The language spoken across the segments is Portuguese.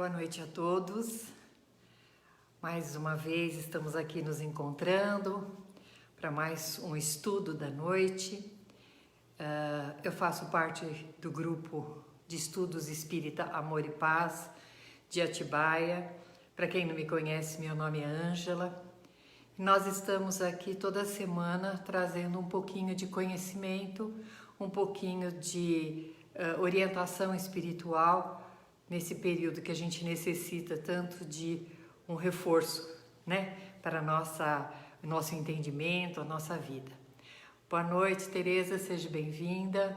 Boa noite a todos. Mais uma vez estamos aqui nos encontrando para mais um estudo da noite. Eu faço parte do grupo de estudos Espírita Amor e Paz de Atibaia. Para quem não me conhece, meu nome é Ângela. Nós estamos aqui toda semana trazendo um pouquinho de conhecimento, um pouquinho de orientação espiritual nesse período que a gente necessita tanto de um reforço, né, para o nosso entendimento, a nossa vida. Boa noite, Tereza, seja bem-vinda.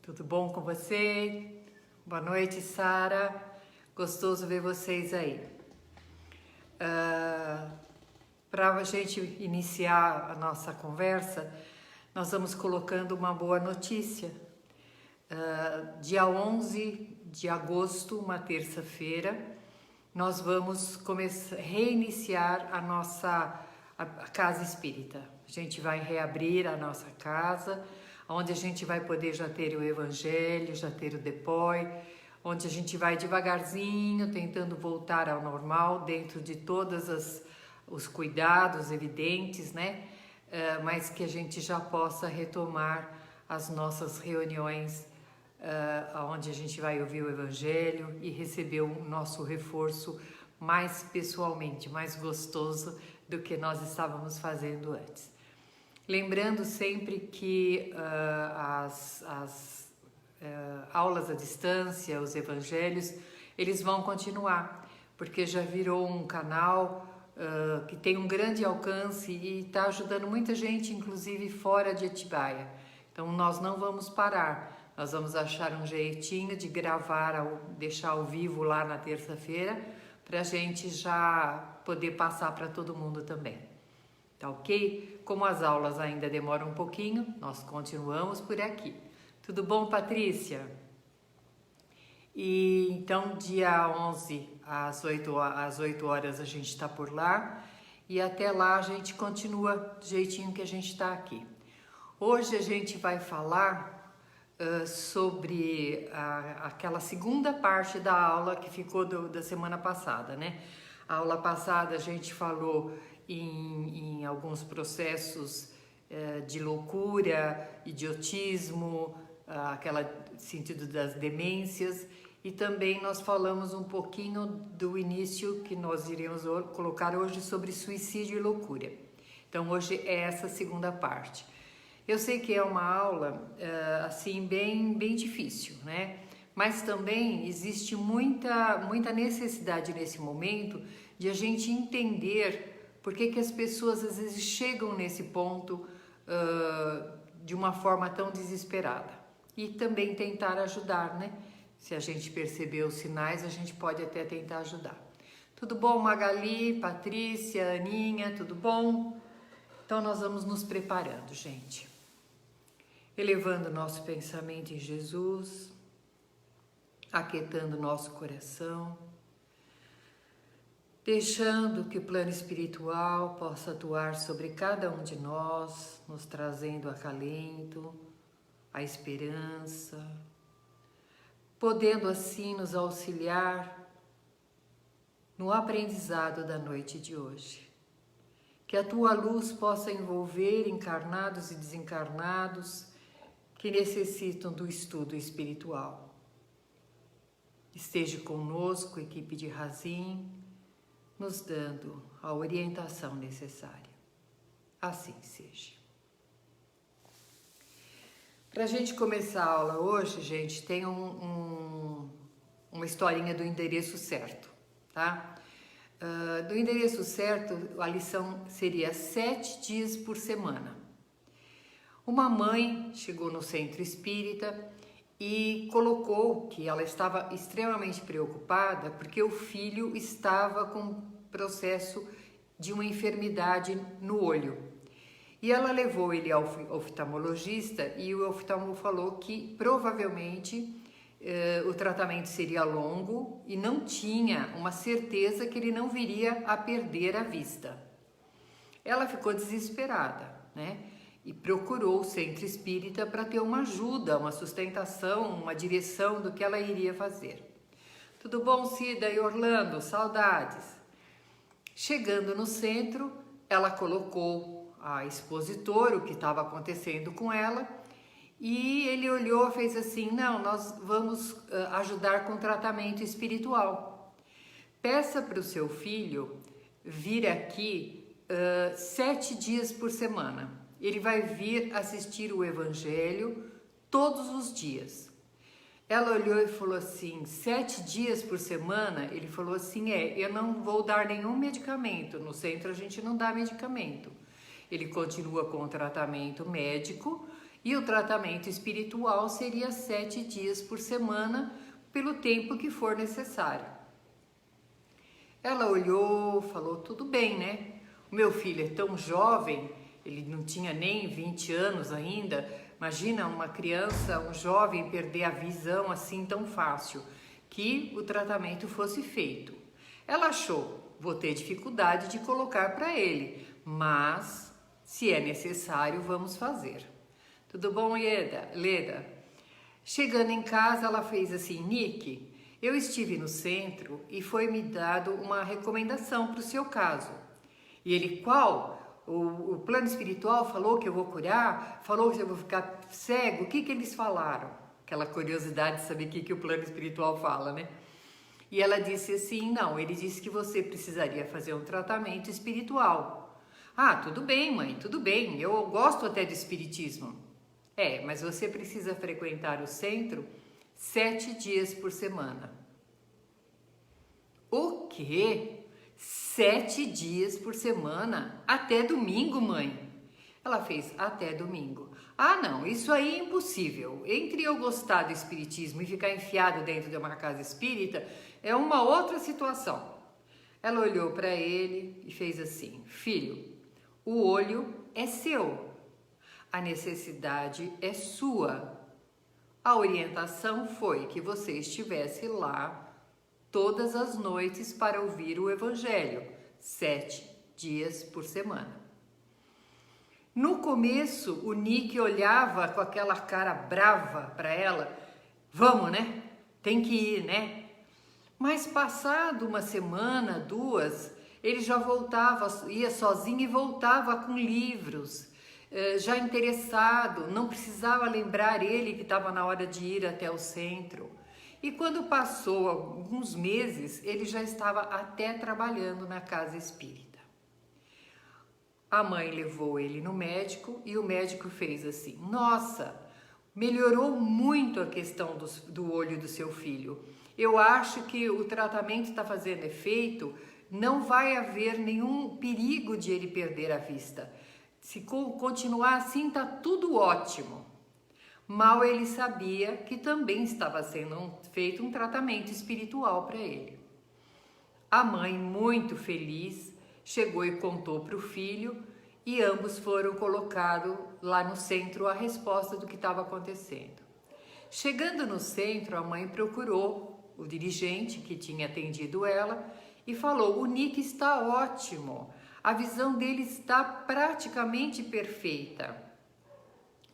Tudo bom com você? Boa noite, Sara. Gostoso ver vocês aí. Para a gente iniciar a nossa conversa, nós vamos colocando uma boa notícia. Dia 11 de agosto, uma terça-feira, nós vamos reiniciar a casa espírita. A gente vai reabrir a nossa casa, onde a gente vai poder já ter o evangelho, já ter o depói, onde a gente vai devagarzinho tentando voltar ao normal dentro de todos os cuidados evidentes, né? Mas que a gente já possa retomar as nossas reuniões, onde a gente vai ouvir o evangelho e receber o nosso reforço mais pessoalmente, mais gostoso do que nós estávamos fazendo antes. Lembrando sempre que as aulas à distância, os evangelhos, eles vão continuar, porque já virou um canal que tem um grande alcance e está ajudando muita gente, inclusive fora de Atibaia. Então nós não vamos parar, nós vamos achar um jeitinho de gravar, deixar ao vivo lá na terça-feira, para a gente já poder passar para todo mundo também. Tá ok? Como as aulas ainda demoram um pouquinho, nós continuamos por aqui. Tudo bom, Patrícia? E então, dia 11, às 8 horas, a gente está por lá. E até lá a gente continua do jeitinho que a gente está aqui. Hoje a gente vai falar sobre aquela segunda parte da aula que ficou da semana passada, né? A aula passada a gente falou em alguns processos de loucura, idiotismo, aquele sentido das demências, e também nós falamos um pouquinho do início que nós iremos colocar hoje sobre suicídio e loucura. Então hoje é essa segunda parte. Eu sei que é uma aula assim bem difícil, né? Mas também existe muita necessidade nesse momento de a gente entender por que as pessoas às vezes chegam nesse ponto de uma forma tão desesperada. E também tentar ajudar, né? Se a gente perceber os sinais, a gente pode até tentar ajudar. Tudo bom, Magali, Patrícia, Aninha, tudo bom? Então nós vamos nos preparando, gente. Elevando nosso pensamento em Jesus, aquietando nosso coração, deixando que o plano espiritual possa atuar sobre cada um de nós, nos trazendo acalento, a esperança, podendo assim nos auxiliar no aprendizado da noite de hoje. Que a tua luz possa envolver encarnados e desencarnados que necessitam do estudo espiritual. Esteja conosco, equipe de Razim, nos dando a orientação necessária. Assim seja. Para a gente começar a aula hoje, gente, tem uma historinha do endereço certo, tá? Do endereço certo, a lição seria 7 dias por semana. Uma mãe chegou no centro espírita e colocou que ela estava extremamente preocupada porque o filho estava com processo de uma enfermidade no olho. E ela levou ele ao oftalmologista e o oftalmo falou que provavelmente o tratamento seria longo e não tinha uma certeza que ele não viria a perder a vista. Ela ficou desesperada, né? E procurou o centro espírita para ter uma ajuda, uma sustentação, uma direção do que ela iria fazer. Tudo bom, Cida e Orlando? Saudades. Chegando no centro, ela colocou a expositor, o que estava acontecendo com ela, e ele olhou e fez assim: não, nós vamos ajudar com tratamento espiritual. Peça para o seu filho vir aqui 7 dias por semana. Ele vai vir assistir o Evangelho todos os dias. Ela olhou e falou assim: 7 dias por semana? Ele falou assim: eu não vou dar nenhum medicamento, no centro a gente não dá medicamento. Ele continua com o tratamento médico e o tratamento espiritual seria 7 dias por semana, pelo tempo que for necessário. Ela olhou, falou: tudo bem, né? O meu filho é tão jovem, ele não tinha nem 20 anos ainda. Imagina uma criança, um jovem perder a visão assim tão fácil, que o tratamento fosse feito. Ela achou: vou ter dificuldade de colocar para ele, mas se é necessário, vamos fazer. Tudo bom, Leda? Chegando em casa, ela fez assim: Nick, eu estive no centro e foi me dado uma recomendação para o seu caso. E ele: qual? O plano espiritual falou que eu vou curar? Falou que eu vou ficar cego? O que eles falaram? Aquela curiosidade de saber o que o plano espiritual fala, né? E ela disse assim: não, ele disse que você precisaria fazer um tratamento espiritual. Ah, tudo bem, mãe, tudo bem, eu gosto até do espiritismo. Mas você precisa frequentar o centro 7 dias por semana. O quê? 7 dias por semana? Até domingo, mãe? Ela fez: até domingo. Ah, não, isso aí é impossível. Entre eu gostar do espiritismo e ficar enfiado dentro de uma casa espírita, é uma outra situação. Ela olhou para ele e fez assim: filho, o olho é seu, a necessidade é sua. A orientação foi que você estivesse lá todas as noites para ouvir o Evangelho, 7 dias por semana. No começo, o Nick olhava com aquela cara brava para ela: vamos, né? Tem que ir, né? Mas passado uma semana, 2, ele já voltava, ia sozinho e voltava com livros, já interessado, não precisava lembrar ele que estava na hora de ir até o centro. E quando passou alguns meses, ele já estava até trabalhando na casa espírita. A mãe levou ele no médico e o médico fez assim: nossa, melhorou muito a questão do olho do seu filho. Eu acho que o tratamento está fazendo efeito, não vai haver nenhum perigo de ele perder a vista. Se continuar assim, está tudo ótimo. Mal ele sabia que também estava sendo feito um tratamento espiritual para ele. A mãe, muito feliz, chegou e contou para o filho e ambos foram colocados lá no centro a resposta do que estava acontecendo. Chegando no centro, a mãe procurou o dirigente que tinha atendido ela e falou: o Nick está ótimo, a visão dele está praticamente perfeita.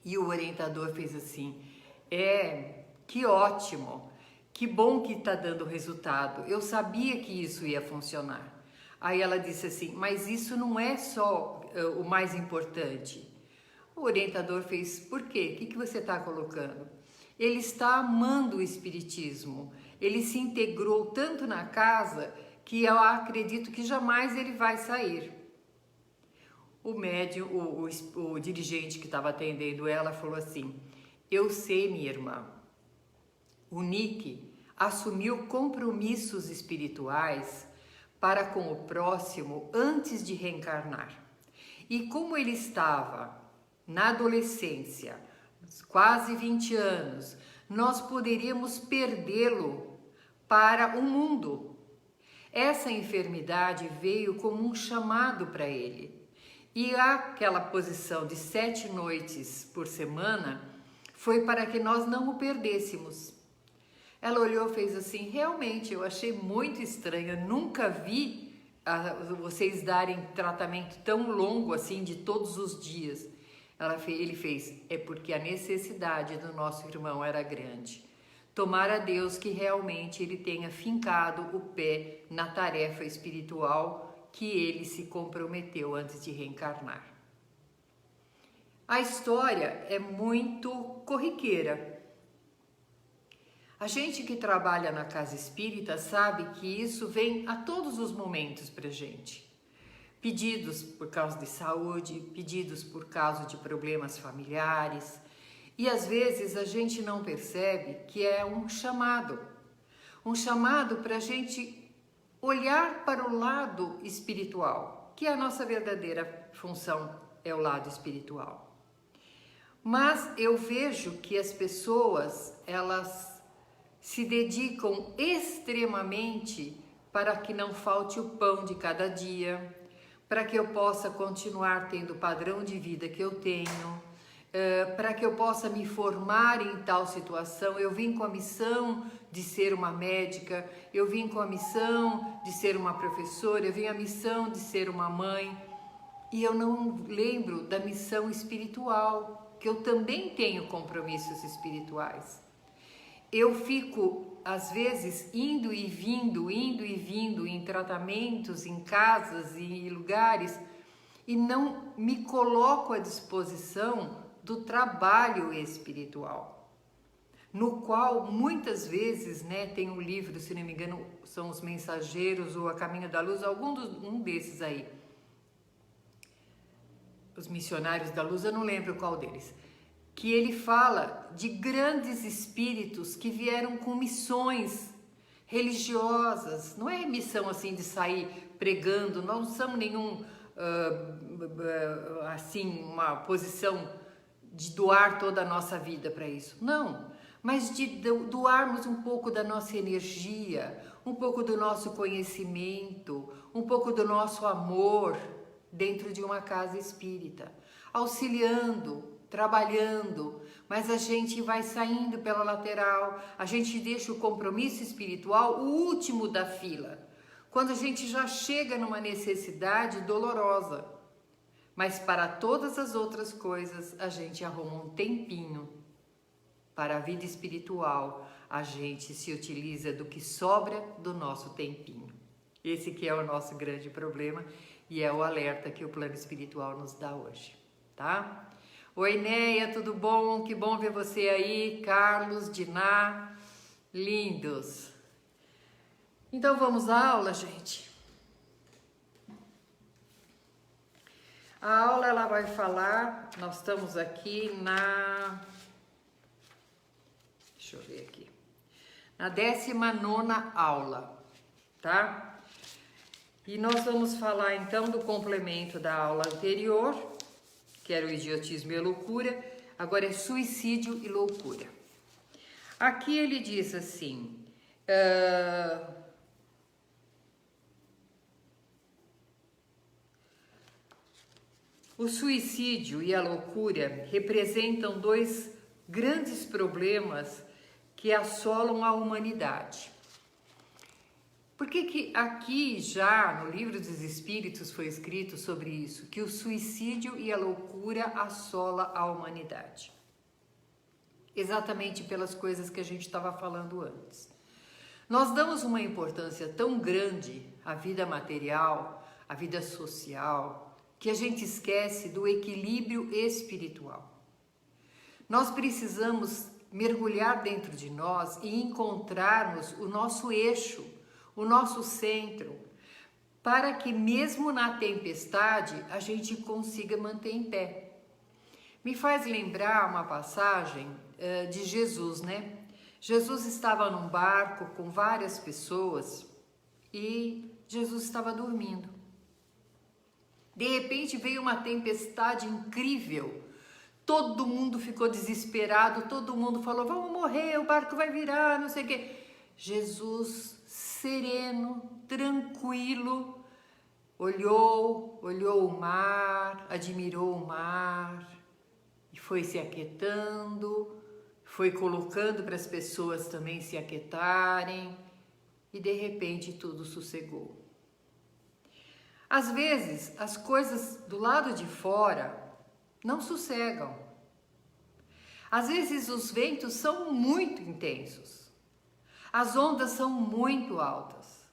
E o orientador fez assim: que ótimo, que bom que está dando resultado, eu sabia que isso ia funcionar. Aí ela disse assim: mas isso não é só o mais importante. O orientador fez: por quê? O que você está colocando? Ele está amando o espiritismo, ele se integrou tanto na casa que eu acredito que jamais ele vai sair. O médium, o dirigente que estava atendendo ela falou assim: eu sei, minha irmã, o Nick assumiu compromissos espirituais para com o próximo antes de reencarnar. E como ele estava na adolescência, quase 20 anos, nós poderíamos perdê-lo para o mundo. Essa enfermidade veio como um chamado para ele. E aquela posição de 7 noites por semana foi para que nós não o perdêssemos. Ela olhou e fez assim: realmente, eu achei muito estranho, eu nunca vi vocês darem tratamento tão longo assim, de todos os dias. Ele fez: é porque a necessidade do nosso irmão era grande. tomara a Deus que realmente ele tenha fincado o pé na tarefa espiritual que ele se comprometeu antes de reencarnar. A história é muito corriqueira. A gente que trabalha na casa espírita sabe que isso vem a todos os momentos para a gente. Pedidos por causa de saúde, pedidos por causa de problemas familiares. E às vezes a gente não percebe que é um chamado para a gente olhar para o lado espiritual, que é a nossa verdadeira função, é o lado espiritual. Mas eu vejo que as pessoas, elas se dedicam extremamente para que não falte o pão de cada dia, para que eu possa continuar tendo o padrão de vida que eu tenho, para que eu possa me formar em tal situação. Eu vim com a missão de ser uma médica, eu vim com a missão de ser uma professora, eu vim a missão de ser uma mãe, e eu não lembro da missão espiritual, que eu também tenho compromissos espirituais. Eu fico, às vezes, indo e vindo em tratamentos, em casas e em lugares, e não me coloco à disposição do trabalho espiritual, no qual muitas vezes, tem um livro, se não me engano, são Os Mensageiros ou A Caminho da Luz, um desses aí, Os Missionários da Luz, eu não lembro qual deles, que ele fala de grandes espíritos que vieram com missões religiosas. Não é missão assim de sair pregando, nós não somos nenhum, assim, uma posição de doar toda a nossa vida para isso. Não, mas de doarmos um pouco da nossa energia, um pouco do nosso conhecimento, um pouco do nosso amor dentro de uma casa espírita, auxiliando, trabalhando, mas a gente vai saindo pela lateral, a gente deixa o compromisso espiritual o último da fila, quando a gente já chega numa necessidade dolorosa, mas para todas as outras coisas a gente arruma um tempinho. Para a vida espiritual a gente se utiliza do que sobra do nosso tempinho. Esse que é o nosso grande problema e é o alerta que o plano espiritual nos dá hoje, tá? Oi, Neia, tudo bom? Que bom ver você aí, Carlos, Diná, lindos. Então vamos à aula, gente. A aula ela vai falar, nós estamos aqui deixa eu ver aqui, na 19ª aula, tá? E nós vamos falar então do complemento da aula anterior, que era o idiotismo e a loucura, agora é suicídio e loucura. Aqui ele diz assim, o suicídio e a loucura representam dois grandes problemas que assolam a humanidade. Por que aqui já no Livro dos Espíritos foi escrito sobre isso? Que o suicídio e a loucura assola a humanidade. Exatamente pelas coisas que a gente estava falando antes. Nós damos uma importância tão grande à vida material, à vida social, que a gente esquece do equilíbrio espiritual. Nós precisamos mergulhar dentro de nós e encontrarmos o nosso eixo, o nosso centro, para que mesmo na tempestade a gente consiga manter em pé. Me faz lembrar uma passagem de Jesus, né? Jesus estava num barco com várias pessoas e Jesus estava dormindo. De repente veio uma tempestade incrível, todo mundo ficou desesperado, todo mundo falou, vamos morrer, o barco vai virar, não sei o quê. Jesus, sereno, tranquilo, olhou o mar, admirou o mar e foi se aquietando, foi colocando para as pessoas também se aquietarem e de repente tudo sossegou. Às vezes as coisas do lado de fora não sossegam. Às vezes os ventos são muito intensos. As ondas são muito altas,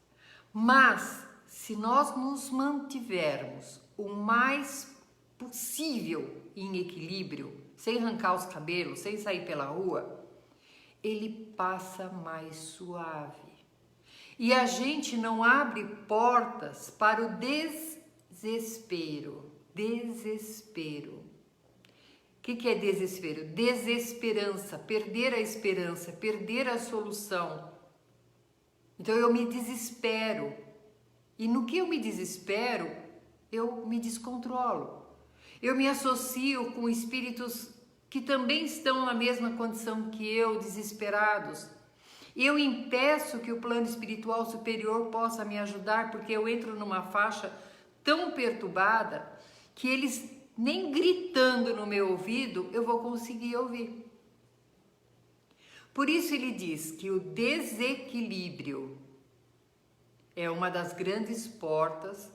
mas se nós nos mantivermos o mais possível em equilíbrio, sem arrancar os cabelos, sem sair pela rua, ele passa mais suave. E a gente não abre portas para o desespero. Desespero. O que é desespero? Desesperança, perder a esperança, perder a solução. Então eu me desespero. E no que eu me desespero, eu me descontrolo. Eu me associo com espíritos que também estão na mesma condição que eu, desesperados. Eu impeço que o plano espiritual superior possa me ajudar, porque eu entro numa faixa tão perturbada que eles, nem gritando no meu ouvido, eu vou conseguir ouvir. Por isso ele diz que o desequilíbrio é uma das grandes portas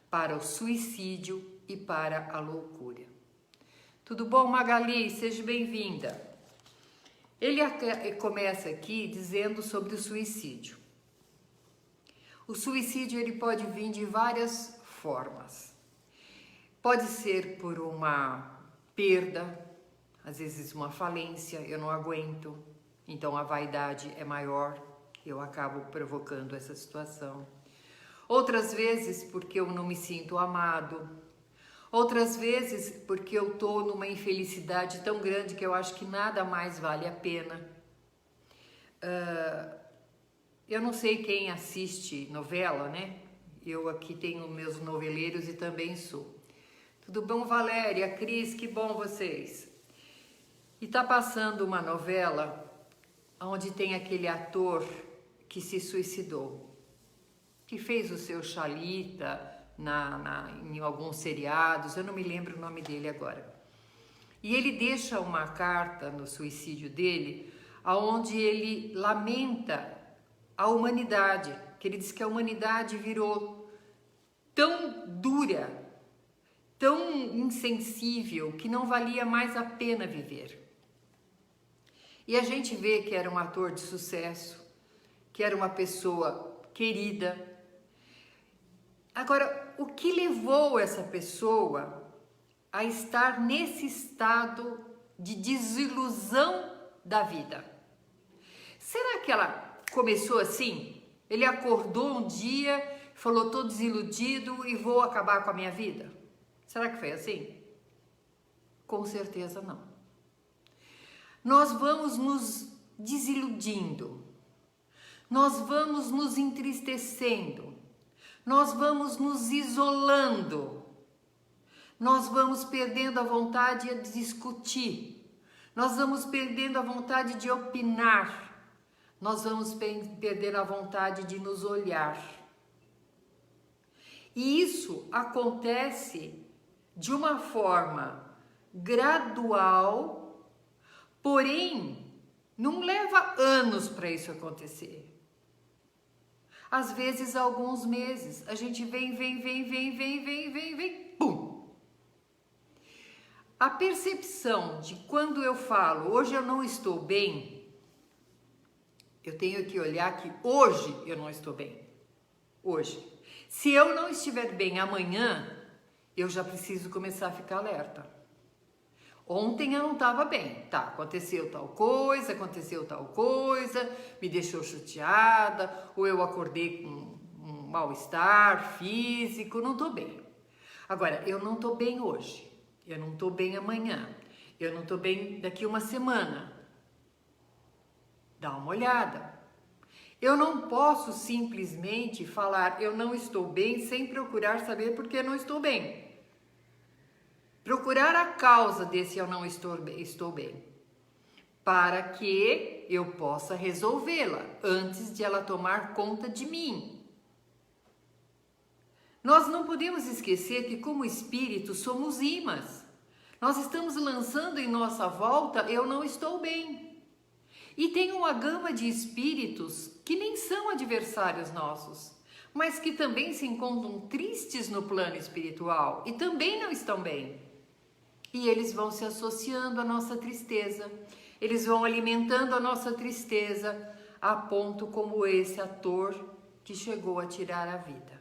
para o suicídio e para a loucura. Tudo bom, Magali? Seja bem-vinda. Ele começa aqui dizendo sobre o suicídio. O suicídio ele pode vir de várias formas. Pode ser por uma perda, às vezes uma falência, eu não aguento, então a vaidade é maior, eu acabo provocando essa situação. Outras vezes porque eu não me sinto amado. Outras vezes porque eu estou numa infelicidade tão grande que eu acho que nada mais vale a pena. Eu não sei quem assiste novela, né? Eu aqui tenho meus noveleiros e também sou. Tudo bom, Valéria, Cris, que bom vocês. E tá passando uma novela onde tem aquele ator que se suicidou, que fez o seu Xalita em alguns seriados, eu não me lembro o nome dele agora. E ele deixa uma carta no suicídio dele, onde ele lamenta a humanidade, que ele diz que a humanidade virou tão dura, tão insensível, que não valia mais a pena viver. E a gente vê que era um ator de sucesso, que era uma pessoa querida. Agora, o que levou essa pessoa a estar nesse estado de desilusão da vida? Será que ela começou assim? Ele acordou um dia, falou, tô desiludido e vou acabar com a minha vida? Será que foi assim? Com certeza não. Nós vamos nos desiludindo, nós vamos nos entristecendo, nós vamos nos isolando, nós vamos perdendo a vontade de discutir, nós vamos perdendo a vontade de opinar, nós vamos perder a vontade de nos olhar. E isso acontece de uma forma gradual, porém, não leva anos para isso acontecer. Às vezes, alguns meses, a gente vem, pum! A percepção de quando eu falo, hoje eu não estou bem, eu tenho que olhar que hoje eu não estou bem. Hoje. Se eu não estiver bem amanhã, eu já preciso começar a ficar alerta. Ontem eu não estava bem, tá, aconteceu tal coisa, me deixou chateada, ou eu acordei com um mal-estar físico, não estou bem. Agora, eu não estou bem hoje, eu não estou bem amanhã, eu não estou bem daqui uma semana. Dá uma olhada. Eu não posso simplesmente falar eu não estou bem sem procurar saber por que não estou bem. Procurar a causa desse eu não estou bem, para que eu possa resolvê-la antes de ela tomar conta de mim. Nós não podemos esquecer que como espírito somos ímãs. Nós estamos lançando em nossa volta eu não estou bem. E tem uma gama de espíritos que nem são adversários nossos, mas que também se encontram tristes no plano espiritual e também não estão bem. E eles vão se associando à nossa tristeza, eles vão alimentando a nossa tristeza, a ponto como esse ator que chegou a tirar a vida.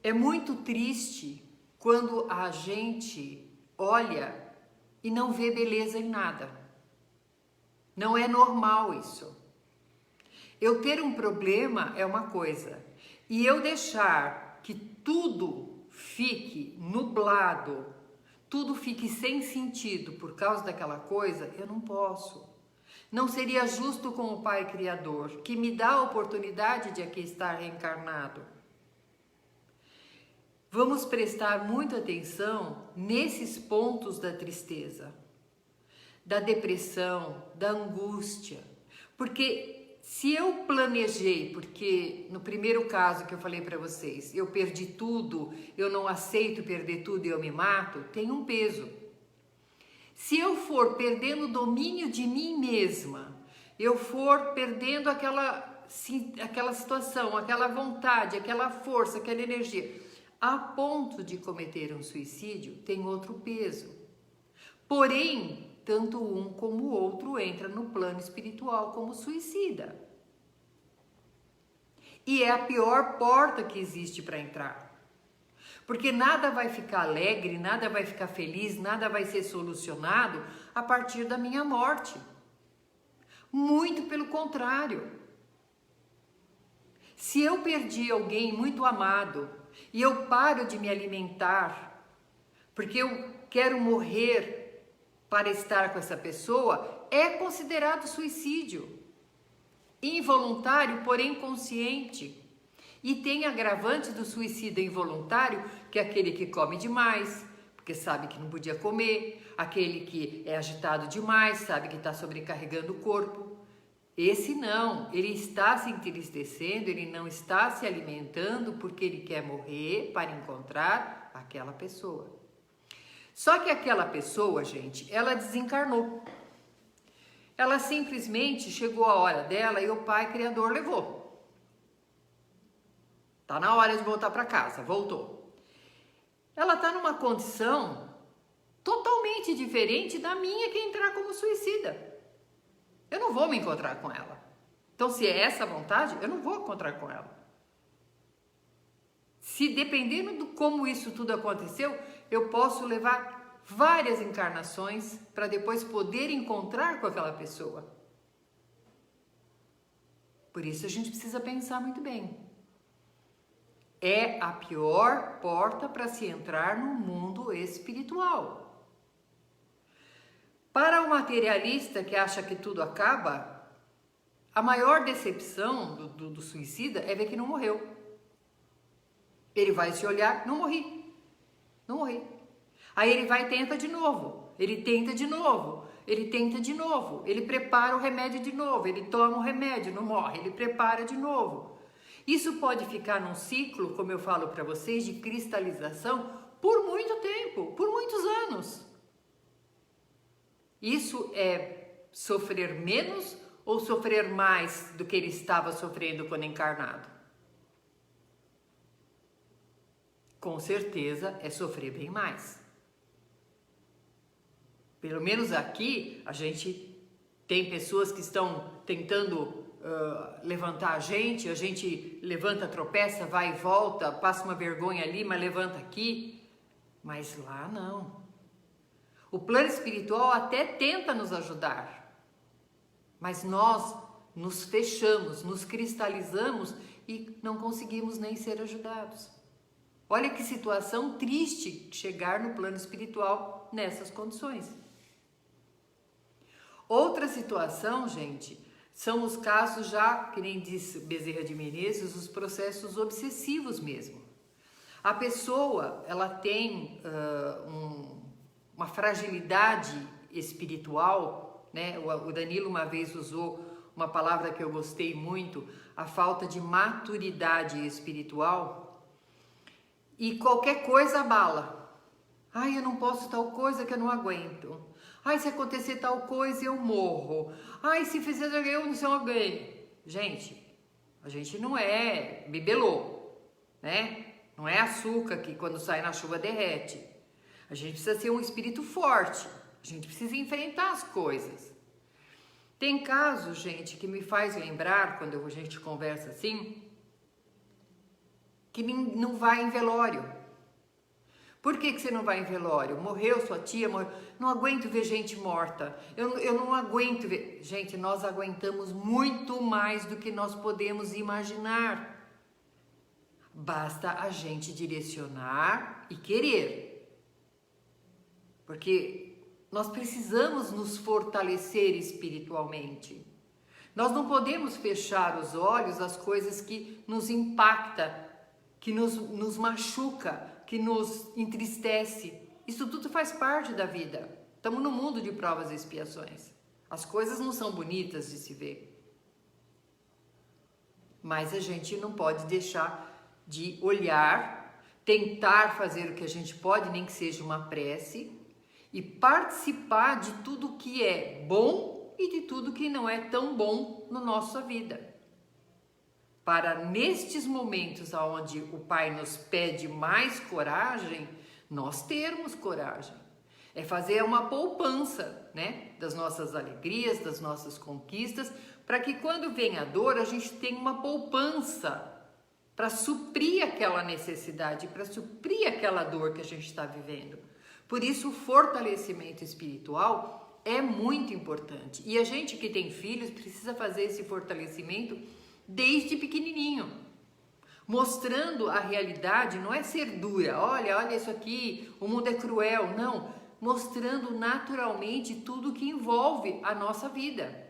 É muito triste quando a gente olha e não vê beleza em nada. Não é normal isso. Eu ter um problema é uma coisa, e eu deixar que tudo fique nublado, tudo fique sem sentido por causa daquela coisa, eu não posso. Não seria justo com o Pai Criador, que me dá a oportunidade de aqui estar reencarnado. Vamos prestar muita atenção nesses pontos da tristeza, da depressão, da angústia, porque se eu planejei, porque no primeiro caso que eu falei para vocês, eu perdi tudo, eu não aceito perder tudo e eu me mato, tem um peso. Se eu for perdendo o domínio de mim mesma, eu for perdendo aquela situação, aquela vontade, aquela força, aquela energia, a ponto de cometer um suicídio, tem outro peso. Porém, tanto um como o outro entra no plano espiritual como suicida. E é a pior porta que existe para entrar. Porque nada vai ficar alegre, nada vai ficar feliz, nada vai ser solucionado a partir da minha morte. Muito pelo contrário. Se eu perdi alguém muito amado e eu paro de me alimentar, porque eu quero morrer para estar com essa pessoa, é considerado suicídio. Involuntário, porém consciente. E tem agravante do suicídio involuntário, que é aquele que come demais, porque sabe que não podia comer, aquele que é agitado demais, sabe que está sobrecarregando o corpo. Esse não, ele está se entristecendo, ele não está se alimentando porque ele quer morrer para encontrar aquela pessoa. Só que aquela pessoa, gente, ela desencarnou. Ela simplesmente chegou a hora dela e o Pai Criador levou. Tá na hora de voltar para casa, voltou. Ela tá numa condição totalmente diferente da minha que entrar como suicida. Eu não vou me encontrar com ela. Então, se é essa a vontade, eu não vou encontrar com ela. Se dependendo de como isso tudo aconteceu, eu posso levar várias encarnações para depois poder encontrar com aquela pessoa. Por isso a gente precisa pensar muito bem. É a pior porta para se entrar no mundo espiritual. Para o materialista que acha que tudo acaba, a maior decepção do suicida é ver que não morreu. Ele vai se olhar, não morri, não morri. Aí ele vai e tenta de novo, ele tenta de novo, ele tenta de novo, ele prepara o remédio de novo, ele toma o remédio, não morre, ele prepara de novo. Isso pode ficar num ciclo, como eu falo para vocês, de cristalização por muito tempo, por muitos anos. Isso é sofrer menos ou sofrer mais do que ele estava sofrendo quando encarnado? Com certeza é sofrer bem mais. Pelo menos aqui a gente tem pessoas que estão tentando levantar a gente levanta, tropeça, vai e volta, passa uma vergonha ali, mas levanta aqui. Mas lá não. O plano espiritual até tenta nos ajudar, mas nós nos fechamos, nos cristalizamos e não conseguimos nem ser ajudados. Olha que situação triste chegar no plano espiritual nessas condições. Outra situação, gente, são os casos já, que nem disse Bezerra de Menezes, os processos obsessivos mesmo. A pessoa, ela tem uma fragilidade espiritual, né? O Danilo uma vez usou uma palavra que eu gostei muito, a falta de maturidade espiritual, e qualquer coisa abala. Ai, eu não posso tal coisa que eu não aguento. Ai, se acontecer tal coisa eu morro. Ai, se fizer eu não sei alguém. Gente, a gente não é bibelô, né? Não é açúcar que quando sai na chuva derrete. A gente precisa ser um espírito forte. A gente precisa enfrentar as coisas. Tem casos, gente, que me faz lembrar, quando a gente conversa assim, que não vai em velório. Por que você não vai em velório? Morreu sua tia, morreu. Não aguento ver gente morta. Eu não aguento ver. Gente, nós aguentamos muito mais do que nós podemos imaginar. Basta a gente direcionar e querer. Porque nós precisamos nos fortalecer espiritualmente. Nós não podemos fechar os olhos às coisas que nos impactam, que nos machuca, que nos entristece. Isso tudo faz parte da vida. Estamos no mundo de provas e expiações. As coisas não são bonitas de se ver. Mas a gente não pode deixar de olhar, tentar fazer o que a gente pode, nem que seja uma prece, e participar de tudo que é bom e de tudo que não é tão bom na nossa vida. Para nestes momentos onde o Pai nos pede mais coragem, nós termos coragem. É fazer uma poupança, né, das nossas alegrias, das nossas conquistas, para que quando vem a dor, a gente tenha uma poupança para suprir aquela necessidade, para suprir aquela dor que a gente está vivendo. Por isso, o fortalecimento espiritual é muito importante. E a gente que tem filhos precisa fazer esse fortalecimento desde pequenininho, mostrando a realidade. Não é ser dura, olha isso aqui, o mundo é cruel, não, mostrando naturalmente tudo que envolve a nossa vida.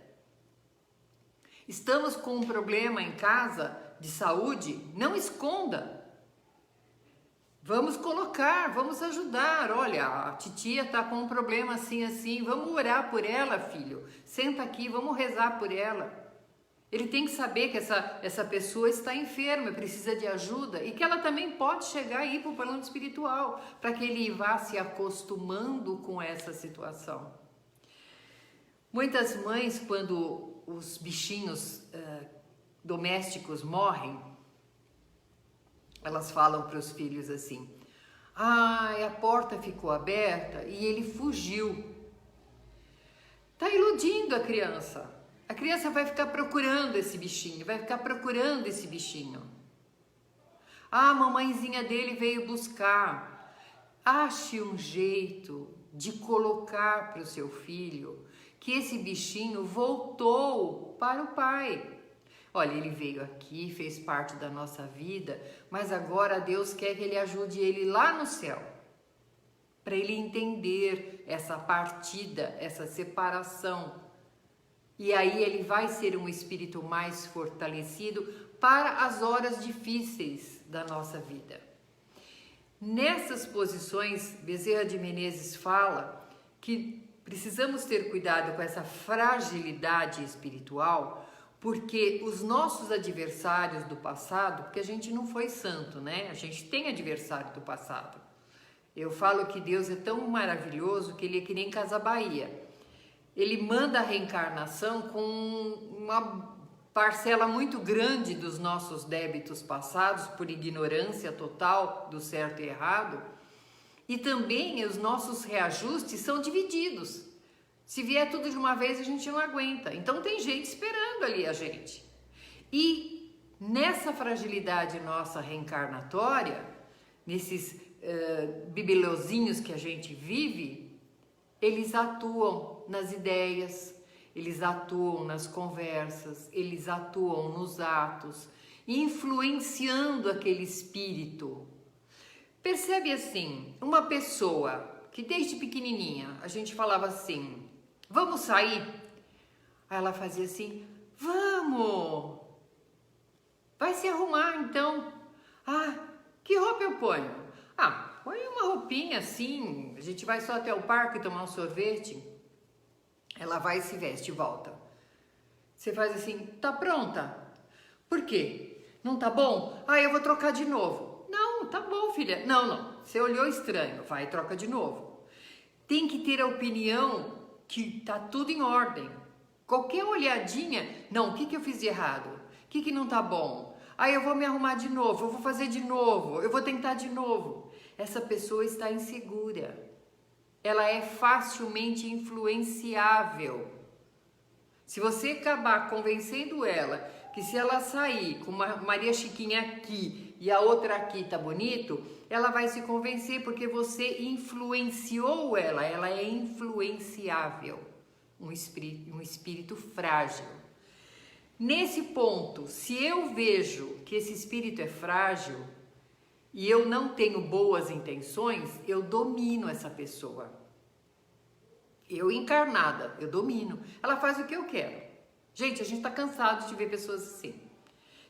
Estamos com um problema em casa de saúde, não esconda, vamos colocar, vamos ajudar. Olha, a titia está com um problema assim, vamos orar por ela, filho, senta aqui, vamos rezar por ela. Ele tem que saber que essa pessoa está enferma, precisa de ajuda e que ela também pode chegar aí para o plano espiritual, para que ele vá se acostumando com essa situação. Muitas mães, quando os bichinhos domésticos morrem, elas falam para os filhos assim: a porta ficou aberta e ele fugiu. Está iludindo a criança. A criança vai ficar procurando esse bichinho, vai ficar procurando esse bichinho. A mamãezinha dele veio buscar. Ache um jeito de colocar para o seu filho que esse bichinho voltou para o pai. Olha, ele veio aqui, fez parte da nossa vida, mas agora Deus quer que ele ajude ele lá no céu, para ele entender essa partida, essa separação. E aí ele vai ser um espírito mais fortalecido para as horas difíceis da nossa vida. Nessas posições, Bezerra de Menezes fala que precisamos ter cuidado com essa fragilidade espiritual, porque os nossos adversários do passado, porque a gente não foi santo, né? A gente tem adversário do passado. Eu falo que Deus é tão maravilhoso que ele é que nem Casa Bahia. Ele manda a reencarnação com uma parcela muito grande dos nossos débitos passados, por ignorância total do certo e errado, e também os nossos reajustes são divididos. Se vier tudo de uma vez, a gente não aguenta. Então tem gente esperando ali a gente. E nessa fragilidade nossa reencarnatória, nesses bibelozinhos que a gente vive, eles atuam nas ideias, eles atuam nas conversas, eles atuam nos atos, influenciando aquele espírito. Percebe assim, uma pessoa que desde pequenininha a gente falava assim: vamos sair? Aí ela fazia assim: vamos! Vai se arrumar então. Que roupa eu ponho? Põe uma roupinha assim, a gente vai só até o parque tomar um sorvete. Ela vai e se veste e volta. Você faz assim: tá pronta? Por quê? Não tá bom? Eu vou trocar de novo. Não, tá bom, filha. Não, você olhou estranho, vai e troca de novo. Tem que ter a opinião que tá tudo em ordem. Qualquer olhadinha, não, o que eu fiz de errado? O que não tá bom? Eu vou me arrumar de novo, eu vou fazer de novo, eu vou tentar de novo. Essa pessoa está insegura. Ela é facilmente influenciável. Se você acabar convencendo ela que se ela sair com uma Maria Chiquinha aqui e a outra aqui tá bonito, ela vai se convencer porque você influenciou ela é influenciável, um espírito frágil. Nesse ponto, se eu vejo que esse espírito é frágil e eu não tenho boas intenções, eu domino essa pessoa. Eu encarnada, eu domino. Ela faz o que eu quero. Gente, a gente tá cansado de ver pessoas assim.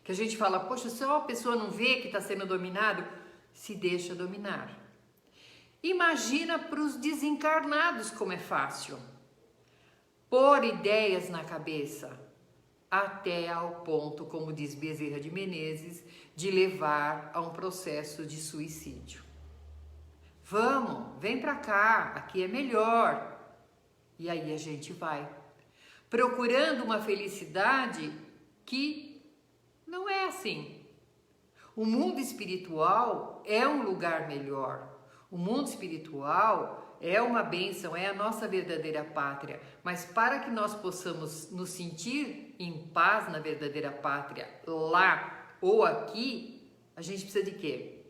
Que a gente fala, poxa, se uma pessoa não vê que está sendo dominado, se deixa dominar. Imagina para os desencarnados como é fácil. Pôr ideias na cabeça até ao ponto, como diz Bezerra de Menezes, de levar a um processo de suicídio. Vamos, vem pra cá, aqui é melhor. E aí a gente vai, procurando uma felicidade que não é assim. O mundo espiritual é um lugar melhor. O mundo espiritual é uma bênção, é a nossa verdadeira pátria. Mas para que nós possamos nos sentir em paz na verdadeira pátria, lá ou aqui, a gente precisa de quê?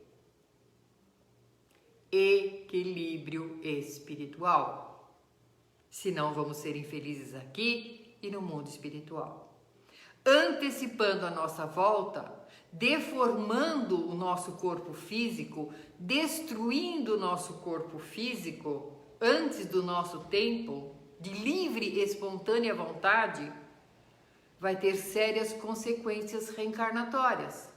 Equilíbrio espiritual. Senão vamos ser infelizes aqui e no mundo espiritual. Antecipando a nossa volta, deformando o nosso corpo físico, destruindo o nosso corpo físico antes do nosso tempo, de livre e espontânea vontade, vai ter sérias consequências reencarnatórias.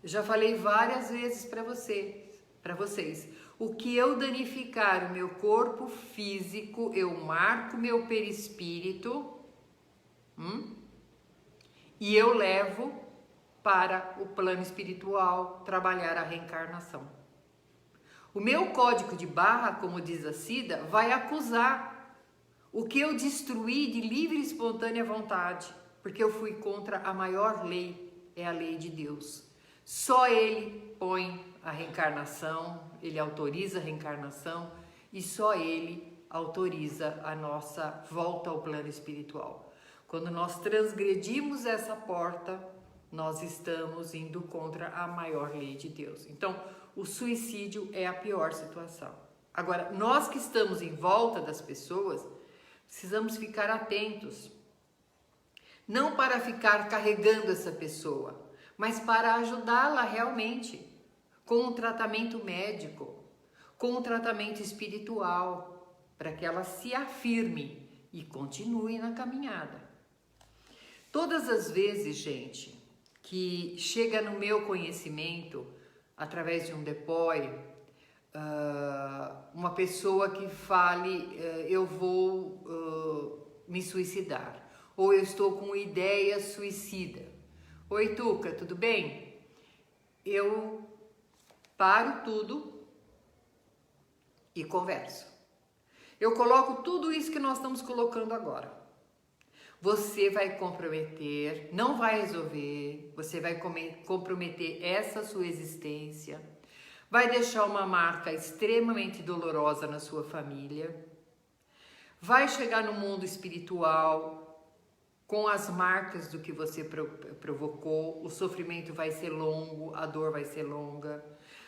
Eu já falei várias vezes para vocês. O que eu danificar o meu corpo físico, eu marco meu perispírito e eu levo para o plano espiritual trabalhar a reencarnação. O meu código de barra, como diz a Cida, vai acusar o que eu destruí de livre e espontânea vontade, porque eu fui contra a maior lei, é a lei de Deus. Só Ele põe a reencarnação, Ele autoriza a reencarnação e só Ele autoriza a nossa volta ao plano espiritual. Quando nós transgredimos essa porta, nós estamos indo contra a maior lei de Deus. Então, o suicídio é a pior situação. Agora, nós que estamos em volta das pessoas, precisamos ficar atentos. Não para ficar carregando essa pessoa, mas para ajudá-la realmente, com um tratamento médico, com um tratamento espiritual, para que ela se afirme e continue na caminhada. Todas as vezes, gente, que chega no meu conhecimento, através de um DPOI, uma pessoa que fale, eu vou me suicidar, ou eu estou com ideia suicida. Oi, Tuca, tudo bem? Eu paro tudo e converso. Eu coloco tudo isso que nós estamos colocando agora. Você vai comprometer, não vai resolver, você vai comprometer essa sua existência, vai deixar uma marca extremamente dolorosa na sua família, vai chegar no mundo espiritual com as marcas do que você provocou, o sofrimento vai ser longo, a dor vai ser longa,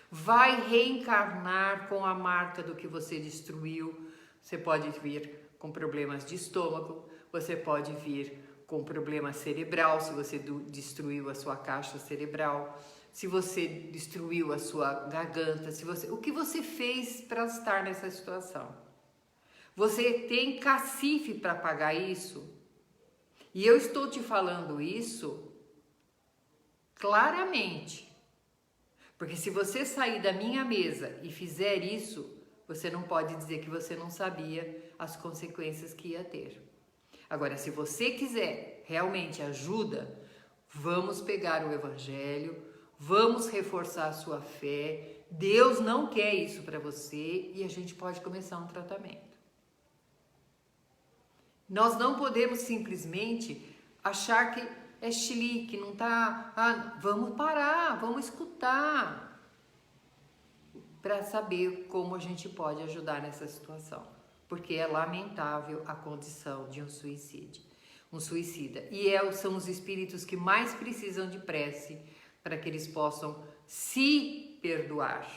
vai reencarnar com a marca do que você destruiu. Você pode vir com problemas de estômago, você pode vir com problema cerebral, se você destruiu a sua caixa cerebral, se você destruiu a sua garganta, o que você fez para estar nessa situação. Você tem cacife para pagar isso? E eu estou te falando isso claramente, porque se você sair da minha mesa e fizer isso, você não pode dizer que você não sabia as consequências que ia ter. Agora, se você quiser realmente ajuda, vamos pegar o Evangelho, vamos reforçar a sua fé. Deus não quer isso para você e a gente pode começar um tratamento. Nós não podemos simplesmente achar que é chilique, não tá... vamos parar, vamos escutar para saber como a gente pode ajudar nessa situação. porque é lamentável a condição de um suicida. E são os espíritos que mais precisam de prece para que eles possam se perdoar,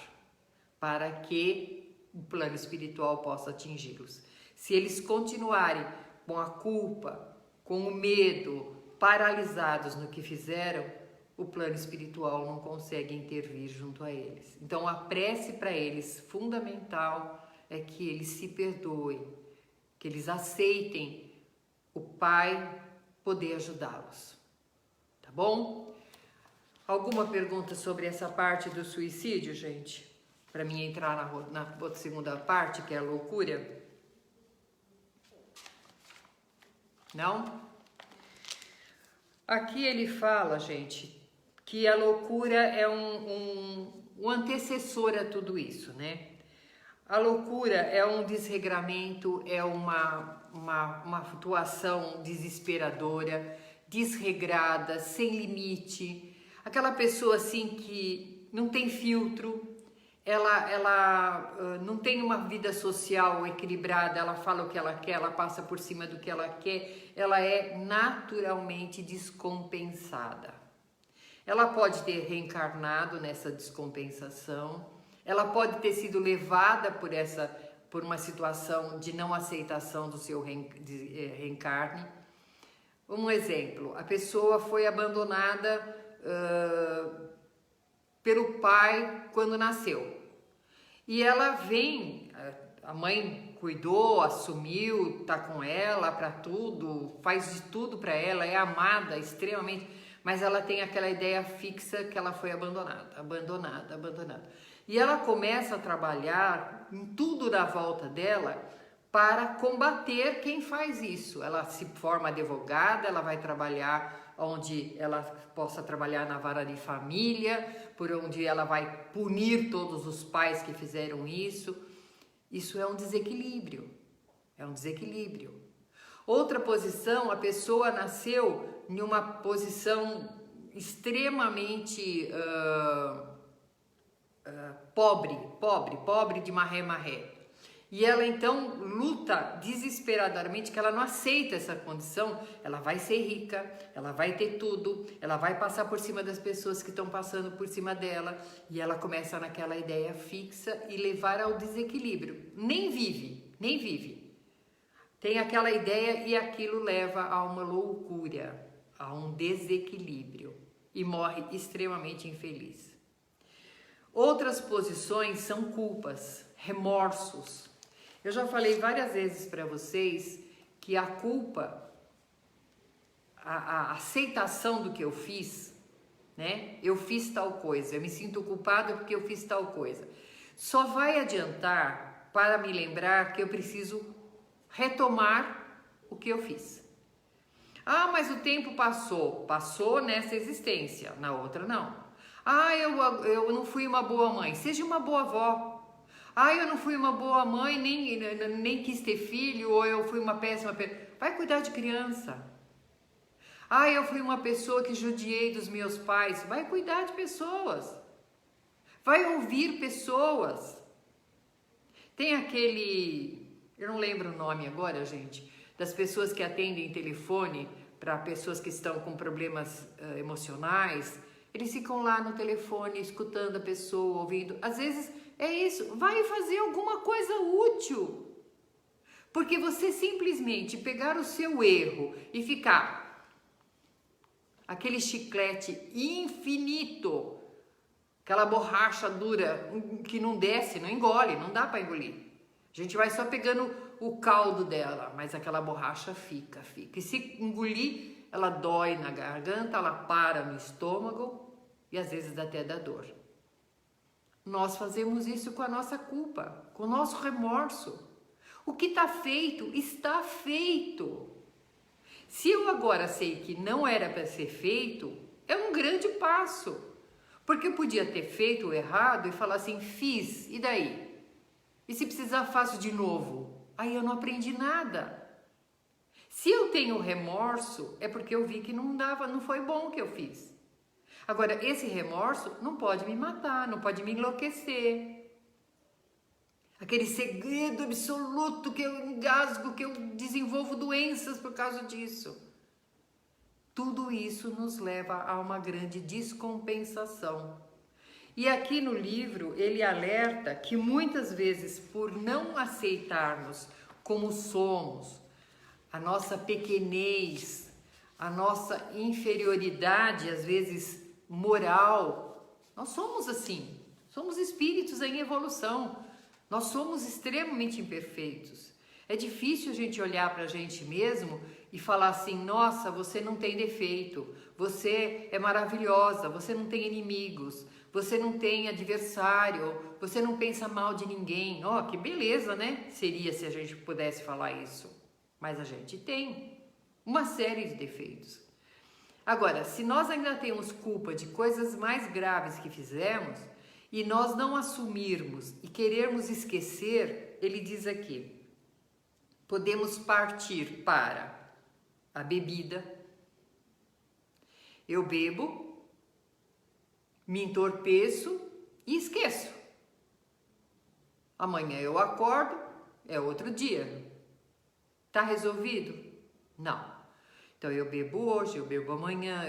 para que o plano espiritual possa atingi-los. Se eles continuarem com a culpa, com o medo, paralisados no que fizeram, o plano espiritual não consegue intervir junto a eles. Então a prece para eles, fundamental, é que eles se perdoem, que eles aceitem o Pai poder ajudá-los. Tá bom? Alguma pergunta sobre essa parte do suicídio, gente? Para mim entrar na segunda parte, que é a loucura? Não? Aqui ele fala, gente, que a loucura é um antecessor a tudo isso, né? A loucura é um desregramento, é uma atuação desesperadora, desregrada, sem limite. Aquela pessoa assim que não tem filtro, ela não tem uma vida social equilibrada, ela fala o que ela quer, ela passa por cima do que ela quer, ela é naturalmente descompensada. Ela pode ter reencarnado nessa descompensação, ela pode ter sido levada por uma situação de não aceitação do seu reencarne. Um exemplo, a pessoa foi abandonada pelo pai quando nasceu. E ela vem, a mãe cuidou, assumiu, tá com ela para tudo, faz de tudo para ela, é amada extremamente, mas ela tem aquela ideia fixa que ela foi abandonada. E ela começa a trabalhar em tudo na volta dela para combater quem faz isso. Ela se forma advogada, ela vai trabalhar onde ela possa trabalhar na vara de família, por onde ela vai punir todos os pais que fizeram isso. Isso é um desequilíbrio, Outra posição, a pessoa nasceu em uma posição extremamente pobre de marré. E ela então luta desesperadamente, que ela não aceita essa condição. Ela vai ser rica, ela vai ter tudo, ela vai passar por cima das pessoas que estão passando por cima dela, e ela começa naquela ideia fixa e levar ao desequilíbrio. Nem vive. Tem aquela ideia e aquilo leva a uma loucura, a um desequilíbrio, e morre extremamente infeliz. Outras posições são culpas, remorsos. Eu já falei várias vezes para vocês que a culpa, a aceitação do que eu fiz, né? Eu fiz tal coisa, eu me sinto culpada porque eu fiz tal coisa. Só vai adiantar para me lembrar que eu preciso retomar o que eu fiz. Ah, mas o tempo passou nessa existência, na outra não. Ah, eu não fui uma boa mãe, seja uma boa avó. Ah, eu não fui uma boa mãe, nem quis ter filho, ou eu fui uma péssima pessoa. Vai cuidar de criança. Ah, eu fui uma pessoa que judiei dos meus pais. Vai cuidar de pessoas. Vai ouvir pessoas. Tem eu não lembro o nome agora, gente, das pessoas que atendem telefone para pessoas que estão com problemas emocionais. Eles ficam lá no telefone, escutando a pessoa, ouvindo. Às vezes é isso, vai fazer alguma coisa útil. Porque você simplesmente pegar o seu erro e ficar aquele chiclete infinito, aquela borracha dura que não desce, não engole, não dá para engolir. A gente vai só pegando o caldo dela, mas aquela borracha fica. E se engolir, ela dói na garganta, ela para no estômago e às vezes até dá dor. Nós fazemos isso com a nossa culpa, com o nosso remorso. O que está feito, está feito. Se eu agora sei que não era para ser feito, é um grande passo. Porque eu podia ter feito o errado e falar assim, fiz, e daí? E se precisar, faço de novo. Aí eu não aprendi nada. Se eu tenho remorso, é porque eu vi que não foi bom o que eu fiz. Agora, esse remorso não pode me matar, não pode me enlouquecer. aquele segredo absoluto que eu engasgo, que eu desenvolvo doenças por causa disso. Tudo isso nos leva a uma grande descompensação. E aqui no livro ele alerta que muitas vezes, por não aceitarmos como somos, a nossa pequenez, a nossa inferioridade, às vezes moral, nós somos assim, somos espíritos em evolução, nós somos extremamente imperfeitos. É difícil a gente olhar para a gente mesmo e falar assim, nossa, você não tem defeito, você é maravilhosa, você não tem inimigos, você não tem adversário, você não pensa mal de ninguém. Ó, que beleza, né? Seria se a gente pudesse falar isso. Mas a gente tem uma série de defeitos. Agora, se nós ainda temos culpa de coisas mais graves que fizemos e nós não assumirmos e querermos esquecer, ele diz aqui, podemos partir para a bebida. Eu bebo, me entorpeço e esqueço. Amanhã eu acordo, é outro dia. Tá resolvido? Não. Então eu bebo hoje, eu bebo amanhã,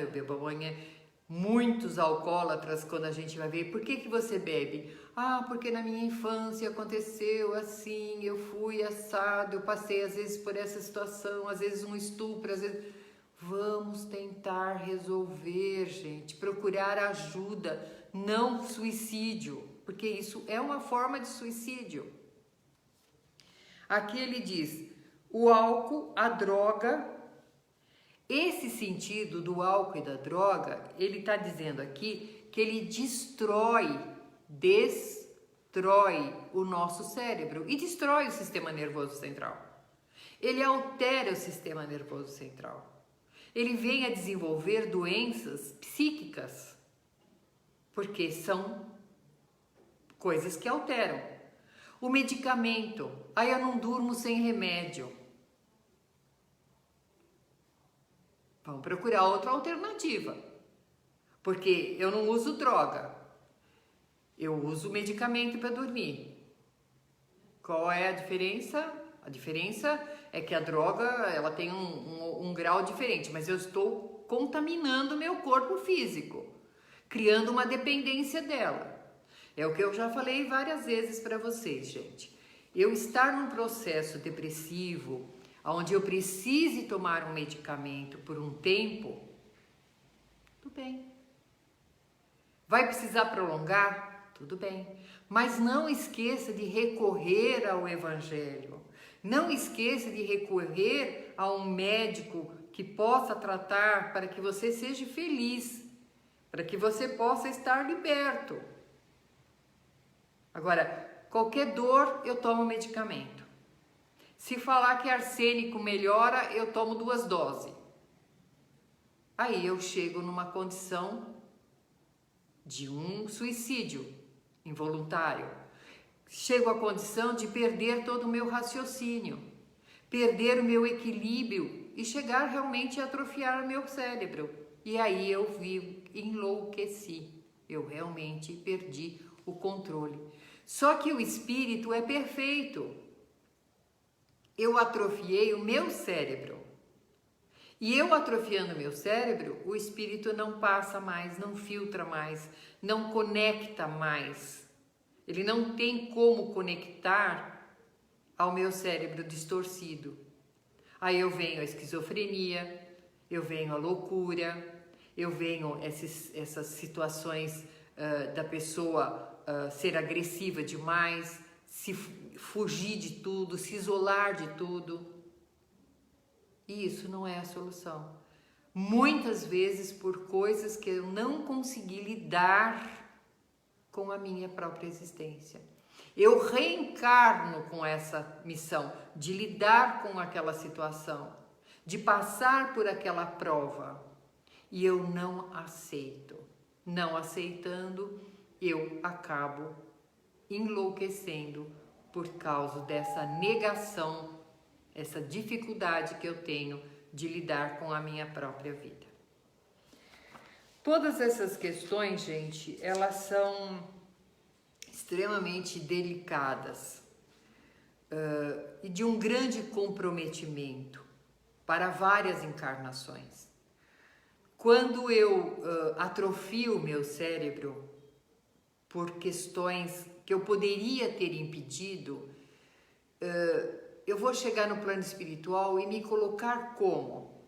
Muitos alcoólatras, quando a gente vai ver, por que você bebe? Ah, porque na minha infância aconteceu assim, eu fui assado, eu passei às vezes por essa situação, às vezes um estupro, às vezes... Vamos tentar resolver, gente, procurar ajuda, não suicídio, porque isso é uma forma de suicídio. Aqui ele diz, o álcool, a droga, esse sentido do álcool e da droga, ele está dizendo aqui que ele destrói o nosso cérebro e destrói o sistema nervoso central. Ele altera o sistema nervoso central. Ele vem a desenvolver doenças psíquicas, porque são coisas que alteram. O medicamento, aí eu não durmo sem remédio. Vamos procurar outra alternativa, porque eu não uso droga, eu uso medicamento para dormir. Qual é a diferença? A diferença é que a droga ela tem um grau diferente, mas eu estou contaminando meu corpo físico, criando uma dependência dela. É o que eu já falei várias vezes para vocês, gente. Eu estar num processo depressivo, onde eu precise tomar um medicamento por um tempo, tudo bem. Vai precisar prolongar? Tudo bem. Mas não esqueça de recorrer ao Evangelho. Não esqueça de recorrer a um médico que possa tratar para que você seja feliz, para que você possa estar liberto. Agora, qualquer dor, eu tomo medicamento. Se falar que arsênico melhora, eu tomo 2 doses. Aí eu chego numa condição de um suicídio involuntário. Chego à condição de perder todo o meu raciocínio, perder o meu equilíbrio e chegar realmente a atrofiar o meu cérebro. E aí eu enlouqueci. Eu realmente perdi o controle. Só que o espírito é perfeito. Eu atrofiei o meu cérebro. E eu atrofiando o meu cérebro, o espírito não passa mais, não filtra mais, não conecta mais. Ele não tem como conectar ao meu cérebro distorcido. Aí eu venho a esquizofrenia, eu venho a loucura, eu venho essas situações da pessoa ser agressiva demais, se fugir de tudo, se isolar de tudo. E isso não é a solução. Muitas vezes por coisas que eu não consegui lidar com a minha própria existência. Eu reencarno com essa missão de lidar com aquela situação, de passar por aquela prova. E eu não aceito. Não aceitando, eu acabo enlouquecendo por causa dessa negação, essa dificuldade que eu tenho de lidar com a minha própria vida. Todas essas questões, gente, elas são extremamente delicadas. e de um grande comprometimento para várias encarnações. Quando eu atrofio o meu cérebro por questões que eu poderia ter impedido, eu vou chegar no plano espiritual e me colocar como?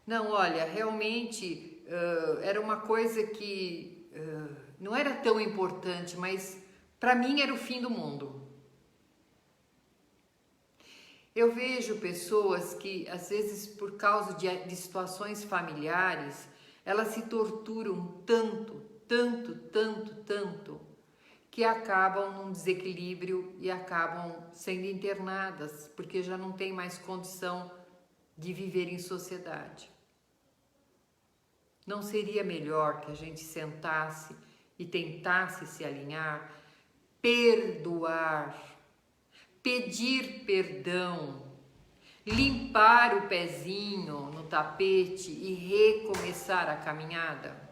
Não, olha, realmente era uma coisa que não era tão importante, mas para mim era o fim do mundo. Eu vejo pessoas que, às vezes, por causa de situações familiares, elas se torturam tanto, que acabam num desequilíbrio e acabam sendo internadas, porque já não tem mais condição de viver em sociedade. Não seria melhor que a gente sentasse e tentasse se alinhar, perdoar, pedir perdão, limpar o pezinho no tapete e recomeçar a caminhada?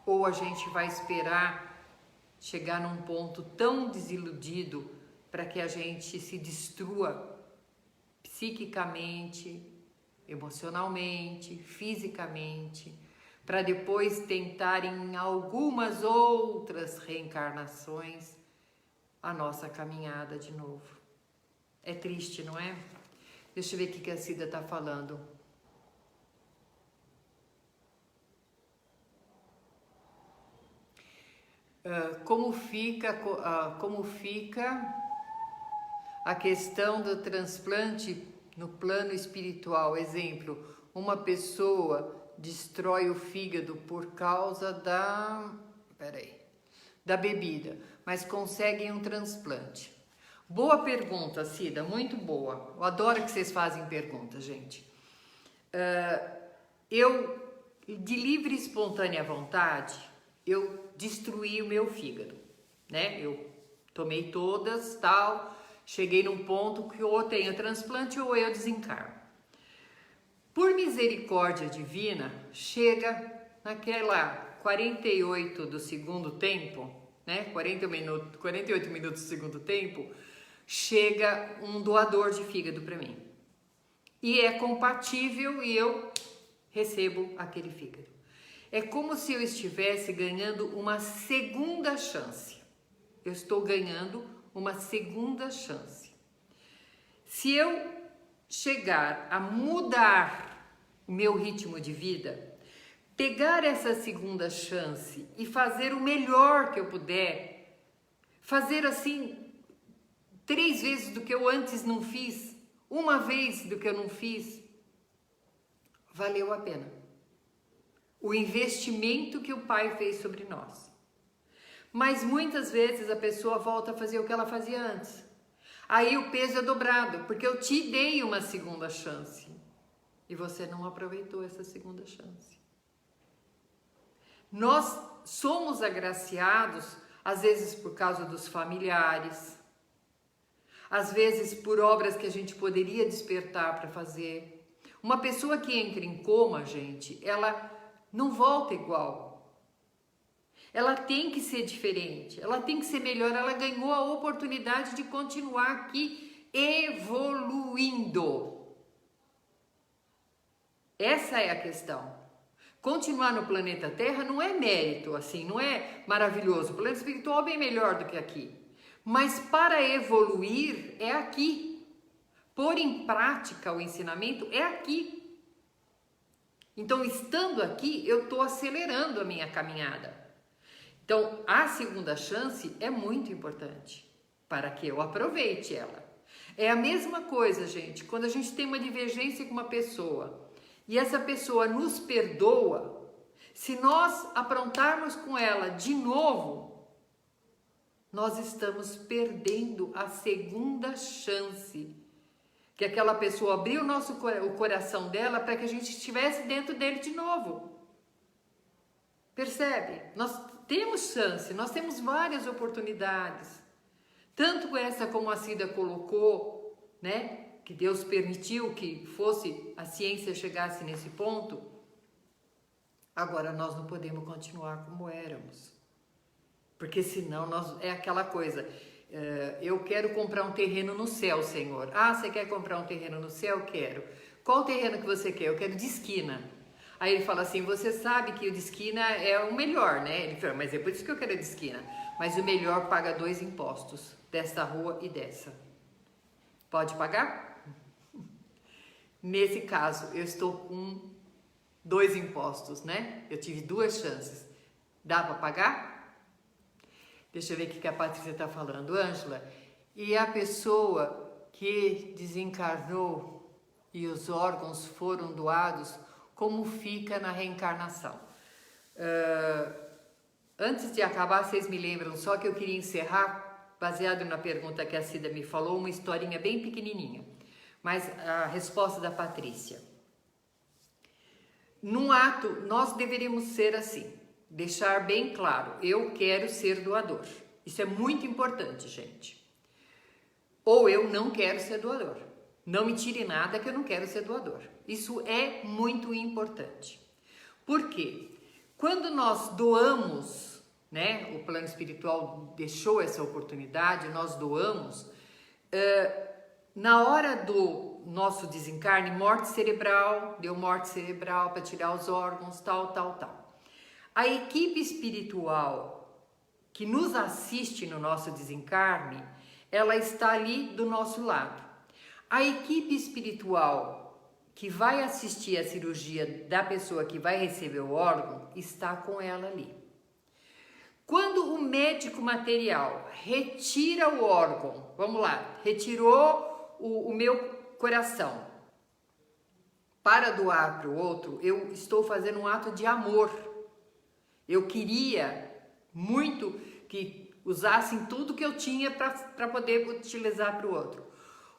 Ou a gente vai esperar chegar num ponto tão desiludido para que a gente se destrua psiquicamente, emocionalmente, fisicamente, para depois tentar em algumas outras reencarnações a nossa caminhada de novo? É triste, não é? Deixa eu ver o que a Cida está falando. Como fica a questão do transplante no plano espiritual? Exemplo, uma pessoa destrói o fígado por causa da bebida, mas conseguem um transplante. Boa pergunta, Cida, muito boa. Eu adoro que vocês fazem perguntas, gente. Eu, de livre e espontânea vontade, eu destruí o meu fígado, né? Eu tomei todas, tal, cheguei num ponto que ou eu tenho transplante ou eu desencarno. Por misericórdia divina, chega naquela 48 do segundo tempo, né? 48 minutos do segundo tempo, chega um doador de fígado para mim. E é compatível e eu recebo aquele fígado. É como se eu estivesse ganhando uma segunda chance. Eu estou ganhando uma segunda chance. Se eu chegar a mudar o meu ritmo de vida, pegar essa segunda chance e fazer o melhor que eu puder, fazer assim 3 vezes do que eu antes não fiz, 1 vez do que eu não fiz, valeu a pena. O investimento que o Pai fez sobre nós. Mas muitas vezes a pessoa volta a fazer o que ela fazia antes. Aí o peso é dobrado, porque eu te dei uma segunda chance e você não aproveitou essa segunda chance. Nós somos agraciados, às vezes por causa dos familiares, às vezes por obras que a gente poderia despertar para fazer. Uma pessoa que entra em coma, gente, ela não volta igual. Ela tem que ser diferente, ela tem que ser melhor, ela ganhou a oportunidade de continuar aqui evoluindo. Essa é a questão. Continuar no planeta Terra não é mérito, assim, não é maravilhoso. O planeta espiritual é bem melhor do que aqui. Mas para evoluir é aqui. Pôr em prática o ensinamento é aqui. Então, estando aqui, eu estou acelerando a minha caminhada. Então, a segunda chance é muito importante para que eu aproveite ela. É a mesma coisa, gente, quando a gente tem uma divergência com uma pessoa e essa pessoa nos perdoa, se nós aprontarmos com ela de novo, nós estamos perdendo a segunda chance. Que aquela pessoa abriu o coração dela para que a gente estivesse dentro dele de novo. Percebe? Nós temos chance, nós temos várias oportunidades. Tanto essa como a Cida colocou, né? Que Deus permitiu que a ciência chegasse nesse ponto. Agora nós não podemos continuar como éramos. Porque senão é aquela coisa, eu quero comprar um terreno no céu, Senhor. Ah, você quer comprar um terreno no céu? Quero. Qual terreno que você quer? Eu quero de esquina. Aí ele fala assim, você sabe que o de esquina é o melhor, né? Ele fala, mas é por isso que eu quero de esquina. Mas o melhor paga 2 impostos, desta rua e dessa. Pode pagar? Nesse caso, eu estou com 2 impostos, né? Eu tive 2 chances. Dá para pagar? Deixa eu ver o que a Patrícia está falando. Ângela, e a pessoa que desencarnou e os órgãos foram doados, como fica na reencarnação? Antes de acabar, vocês me lembram só que eu queria encerrar, baseado na pergunta que a Cida me falou, uma historinha bem pequenininha. Mas a resposta da Patrícia. Num ato, nós deveríamos ser assim, deixar bem claro, eu quero ser doador. Isso é muito importante, gente. Ou eu não quero ser doador. Não me tire nada que eu não quero ser doador. Isso é muito importante. Por quê? Quando nós doamos, né, o plano espiritual deixou essa oportunidade, nós doamos, na hora do nosso desencarne, morte cerebral, deu morte cerebral para tirar os órgãos, tal. A equipe espiritual que nos assiste no nosso desencarne, ela está ali do nosso lado. A equipe espiritual que vai assistir a cirurgia da pessoa que vai receber o órgão, está com ela ali. Quando o médico material retira o órgão, vamos lá, retirou o meu coração para doar para o outro, eu estou fazendo um ato de amor. Eu queria muito que usassem tudo que eu tinha para poder utilizar para o outro.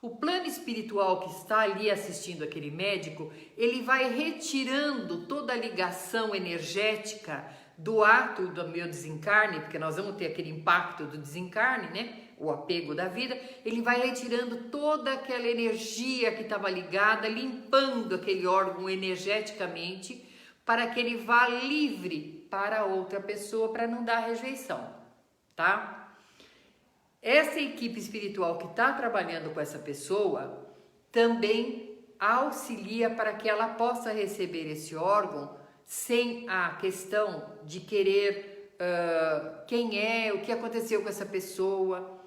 O plano espiritual que está ali assistindo aquele médico, ele vai retirando toda a ligação energética do ato do meu desencarne, porque nós vamos ter aquele impacto do desencarne, né? O apego da vida, ele vai retirando toda aquela energia que estava ligada, limpando aquele órgão energeticamente, para que ele vá livre para outra pessoa, para não dar rejeição, tá? Essa equipe espiritual que está trabalhando com essa pessoa também auxilia para que ela possa receber esse órgão sem a questão de querer quem é, o que aconteceu com essa pessoa,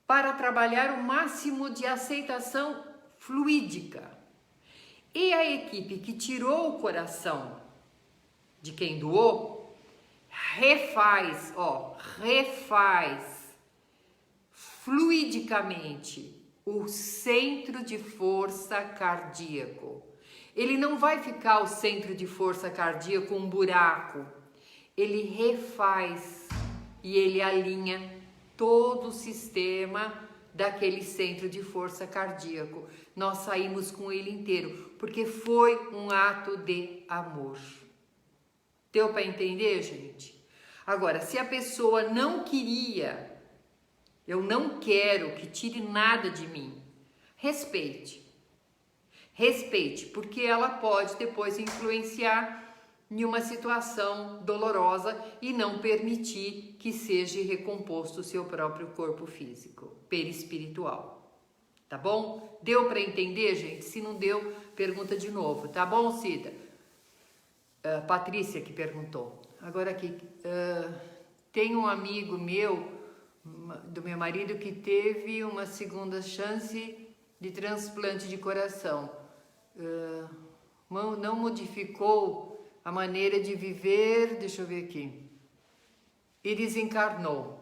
para trabalhar o máximo de aceitação fluídica. E a equipe que tirou o coração de quem doou, refaz fluidicamente o centro de força cardíaco. Ele não vai ficar o centro de força cardíaco um buraco. Ele refaz e ele alinha todo o sistema daquele centro de força cardíaco. Nós saímos com ele inteiro, porque foi um ato de amor. Deu para entender, gente? Agora, se a pessoa não queria, eu não quero que tire nada de mim, respeite. Respeite, porque ela pode depois influenciar em uma situação dolorosa e não permitir que seja recomposto o seu próprio corpo físico, perispiritual. Tá bom? Deu para entender, gente? Se não deu, pergunta de novo, tá bom, Cida? Patrícia que perguntou. Agora aqui, tem um amigo meu, do meu marido, que teve uma segunda chance de transplante de coração. Não modificou a maneira de viver, deixa eu ver aqui, e desencarnou.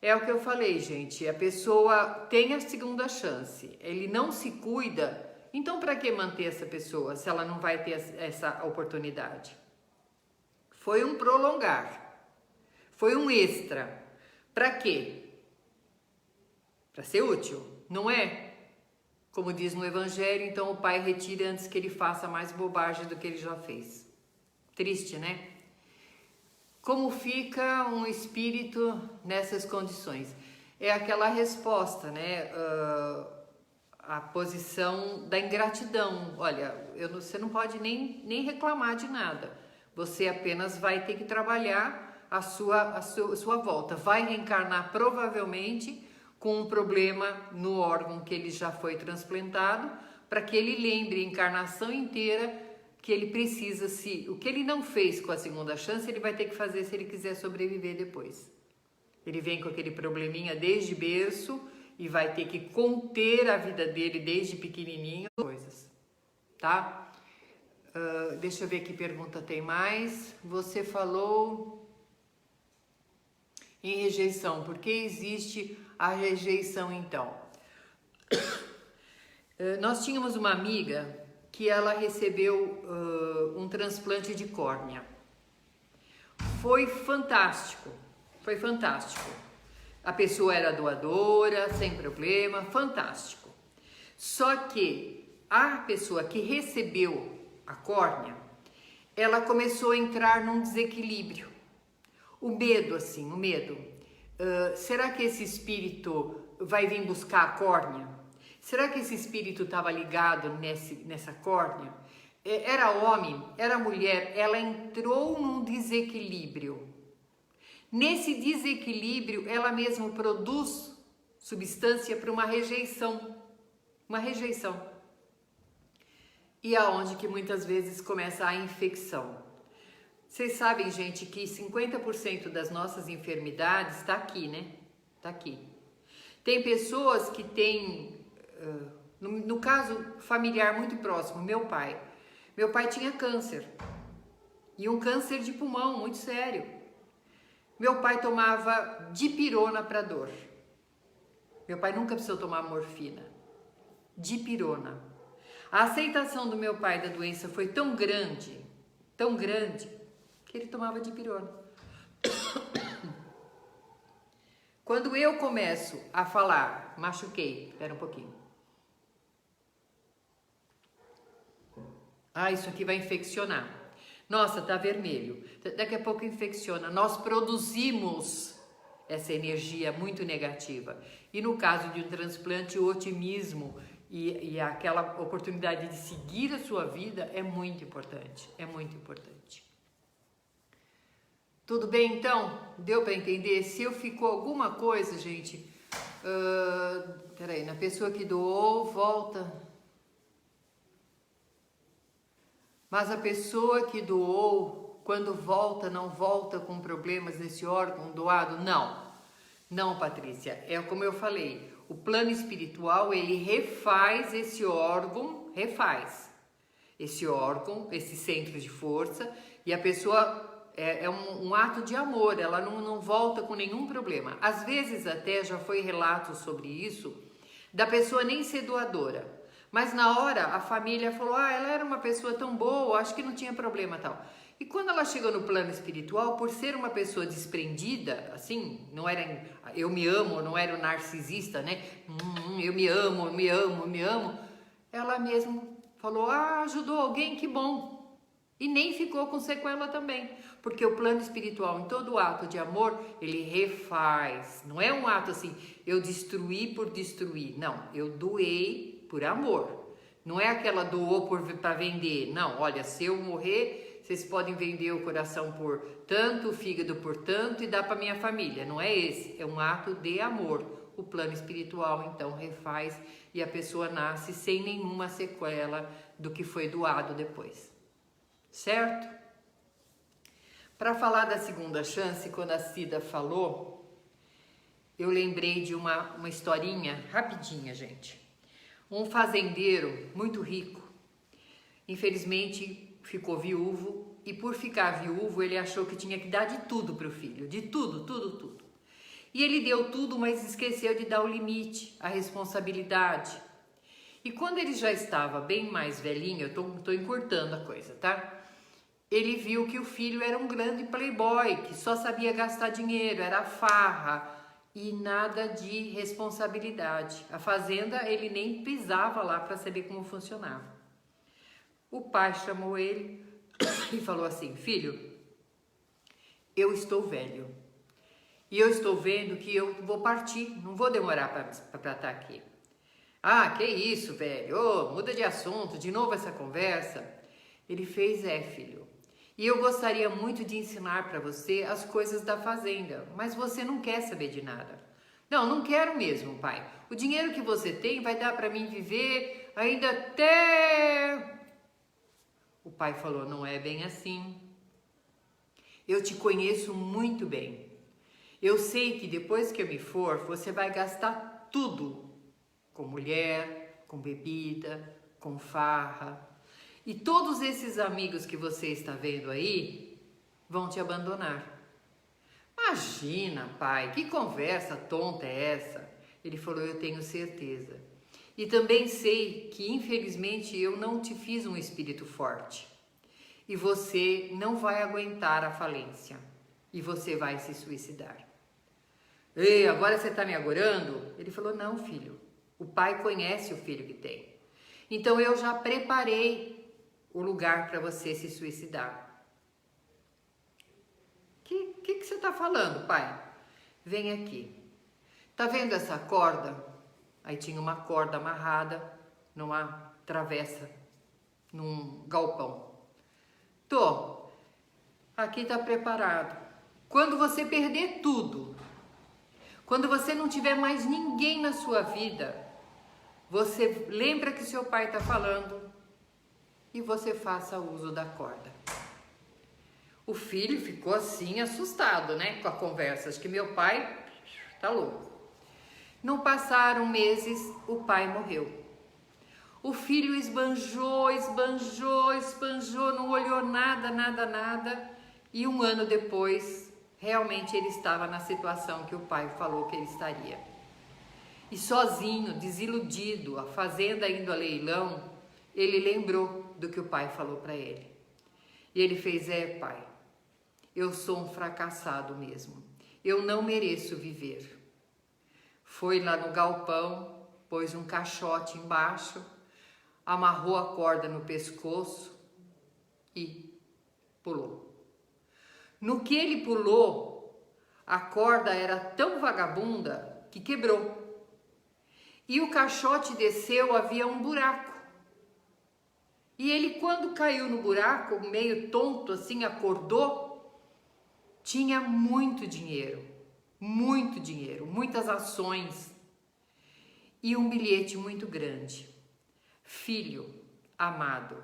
É o que eu falei, gente, a pessoa tem a segunda chance, ele não se cuida, então para que manter essa pessoa se ela não vai ter essa oportunidade? Foi um prolongar, foi um extra. Para quê? Para ser útil, não é? Como diz no Evangelho, então o Pai retira antes que ele faça mais bobagem do que ele já fez. Triste, né? Como fica um espírito nessas condições? É aquela resposta, né? A posição da ingratidão. Olha, você não pode nem reclamar de nada. Você apenas vai ter que trabalhar a sua volta. Vai reencarnar provavelmente com um problema no órgão que ele já foi transplantado, para que ele lembre a encarnação inteira que ele precisa, o que ele não fez com a segunda chance, ele vai ter que fazer se ele quiser sobreviver depois. Ele vem com aquele probleminha desde berço e vai ter que conter a vida dele desde pequenininho, coisas, tá? Deixa eu ver que pergunta tem mais. Você falou em rejeição. Por que existe a rejeição, então? Nós tínhamos uma amiga que ela recebeu um transplante de córnea. Foi fantástico, foi fantástico. A pessoa era doadora, sem problema, fantástico. Só que a pessoa que recebeu a córnea, ela começou a entrar num desequilíbrio. O medo, assim, o medo. Será que esse espírito vai vir buscar a córnea? Será que esse espírito estava ligado nessa córnea? Era homem, era mulher, ela entrou num desequilíbrio. Nesse desequilíbrio, ela mesma produz substância para uma rejeição. Uma rejeição. E aonde que muitas vezes começa a infecção. Vocês sabem, gente, que 50% das nossas enfermidades está aqui, né? Está aqui. Tem pessoas que têm, no caso familiar muito próximo, meu pai. Meu pai tinha câncer. E um câncer de pulmão muito sério. Meu pai tomava dipirona para dor. Meu pai nunca precisou tomar morfina. Dipirona. A aceitação do meu pai da doença foi tão grande, que ele tomava dipirona. Quando eu começo a falar, machuquei, espera um pouquinho. Isso aqui vai infeccionar. Nossa, tá vermelho. Daqui a pouco infecciona. Nós produzimos essa energia muito negativa. E no caso de um transplante, o otimismo e aquela oportunidade de seguir a sua vida é muito importante. É muito importante. Tudo bem, então? Deu para entender? Se ficou alguma coisa, gente... peraí, na pessoa que doou, volta... Mas a pessoa que doou, quando volta, não volta com problemas nesse órgão doado? Não. Não, Patrícia. É como eu falei, o plano espiritual, ele refaz esse órgão, esse centro de força, e a pessoa é um ato de amor, ela não volta com nenhum problema. Às vezes até já foi relato sobre isso, da pessoa nem ser doadora. Mas na hora a família falou, ela era uma pessoa tão boa, acho que não tinha problema tal. E quando ela chegou no plano espiritual, por ser uma pessoa desprendida, assim, não era eu me amo, não era o narcisista, né? Eu me amo, eu me amo, eu me amo. Ela mesma falou, ajudou alguém, que bom. E nem ficou com sequela também. Porque o plano espiritual, em todo ato de amor, ele refaz. Não é um ato assim, eu destruí por destruir. Não, eu doei por amor. Não é aquela doou para vender. Não, olha, se eu morrer, vocês podem vender o coração por tanto, o fígado por tanto e dar para minha família. Não é esse, é um ato de amor. O plano espiritual, então, refaz e a pessoa nasce sem nenhuma sequela do que foi doado depois. Certo? Para falar da segunda chance, quando a Cida falou, eu lembrei de uma historinha rapidinha, gente. Um fazendeiro muito rico, infelizmente ficou viúvo, e por ficar viúvo ele achou que tinha que dar de tudo para o filho, de tudo, tudo, tudo. E ele deu tudo, mas esqueceu de dar o limite, a responsabilidade. E quando ele já estava bem mais velhinho, eu tô encurtando a coisa, tá? Ele viu que o filho era um grande playboy, que só sabia gastar dinheiro, era farra, e nada de responsabilidade. A fazenda ele nem pisava lá para saber como funcionava. O pai chamou ele e falou assim, filho, eu estou velho e eu estou vendo que eu vou partir, não vou demorar para estar aqui. Que isso, velho, muda de assunto, de novo essa conversa. Ele fez, filho, E eu gostaria muito de ensinar para você as coisas da fazenda, mas você não quer saber de nada. Não, não quero mesmo, pai. O dinheiro que você tem vai dar para mim viver ainda até... O pai falou, não é bem assim. Eu te conheço muito bem. Eu sei que depois que eu me for, você vai gastar tudo. Com mulher, com bebida, com farra. E todos esses amigos que você está vendo aí vão te abandonar. Imagina, pai, que conversa tonta é essa? Ele falou, eu tenho certeza. E também sei que, infelizmente, eu não te fiz um espírito forte. E você não vai aguentar a falência. E você vai se suicidar. Ei, agora você está me agorando? Ele falou, não, filho. O pai conhece o filho que tem. Então eu já preparei o lugar para você se suicidar. Que você está falando, pai? Vem aqui. Tá vendo essa corda? Aí tinha uma corda amarrada numa travessa, num galpão. Tô. Aqui tá preparado. Quando você perder tudo, quando você não tiver mais ninguém na sua vida, você lembra que seu pai está falando e você faça uso da corda. O filho ficou assim assustado, né, com a conversa. Acho que meu pai tá louco. Não passaram meses, o pai morreu. O filho esbanjou, não olhou nada. E 1 ano depois, realmente ele estava na situação que o pai falou que ele estaria. E sozinho, desiludido, a fazenda indo a leilão, ele lembrou do que o pai falou para ele. E ele fez, pai, eu sou um fracassado mesmo. Eu não mereço viver. Foi lá no galpão, pôs um caixote embaixo, amarrou a corda no pescoço e pulou. No que ele pulou, a corda era tão vagabunda que quebrou. E o caixote desceu, havia um buraco. E ele, quando caiu no buraco, meio tonto assim, acordou, tinha muito dinheiro, muitas ações e um bilhete muito grande. Filho amado,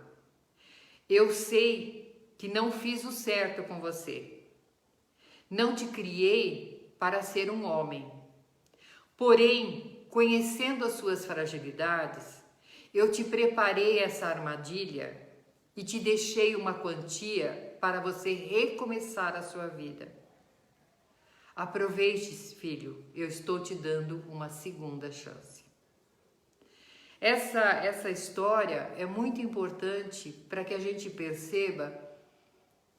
eu sei que não fiz o certo com você. Não te criei para ser um homem. Porém, conhecendo as suas fragilidades, eu te preparei essa armadilha e te deixei uma quantia para você recomeçar a sua vida. Aproveite, filho, eu estou te dando uma segunda chance. Essa história é muito importante para que a gente perceba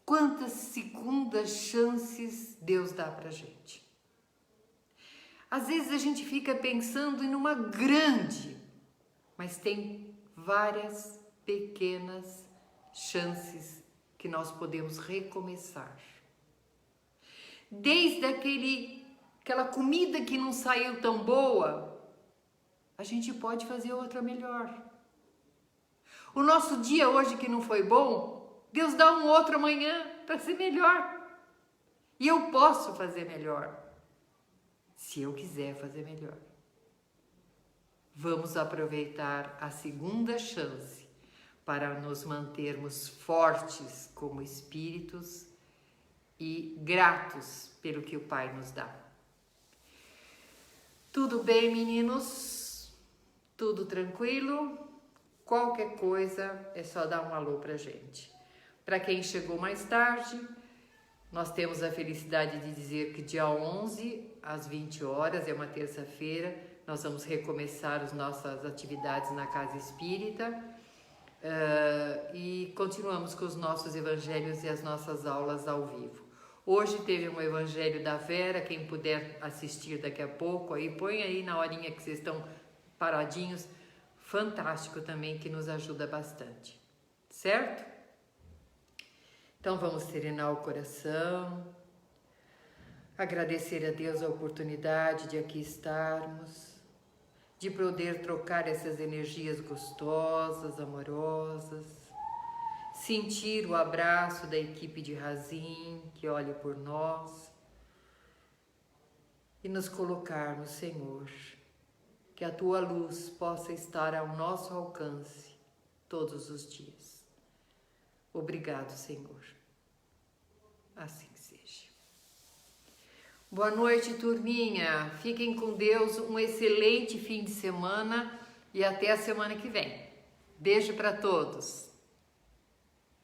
quantas segundas chances Deus dá para a gente. Às vezes a gente fica pensando em uma grande, mas tem várias pequenas chances que nós podemos recomeçar. Desde aquela comida que não saiu tão boa, a gente pode fazer outra melhor. O nosso dia hoje que não foi bom, Deus dá um outro amanhã para ser melhor. E eu posso fazer melhor, se eu quiser fazer melhor. Vamos aproveitar a segunda chance para nos mantermos fortes como espíritos e gratos pelo que o Pai nos dá. Tudo bem, meninos? Tudo tranquilo? Qualquer coisa é só dar um alô pra gente. Para quem chegou mais tarde, nós temos a felicidade de dizer que dia 11, às 20 horas, é uma terça-feira, nós vamos recomeçar as nossas atividades na Casa Espírita e continuamos com os nossos evangelhos e as nossas aulas ao vivo. Hoje teve um evangelho da Vera, quem puder assistir daqui a pouco, aí põe aí na horinha que vocês estão paradinhos, fantástico também, que nos ajuda bastante, certo? Então vamos serenar o coração, agradecer a Deus a oportunidade de aqui estarmos, de poder trocar essas energias gostosas, amorosas, sentir o abraço da equipe de Razim, que olha por nós, e nos colocarmos, Senhor, que a Tua luz possa estar ao nosso alcance todos os dias. Obrigado, Senhor. Assim seja. Boa noite, turminha. Fiquem com Deus, um excelente fim de semana e até a semana que vem. Beijo para todos.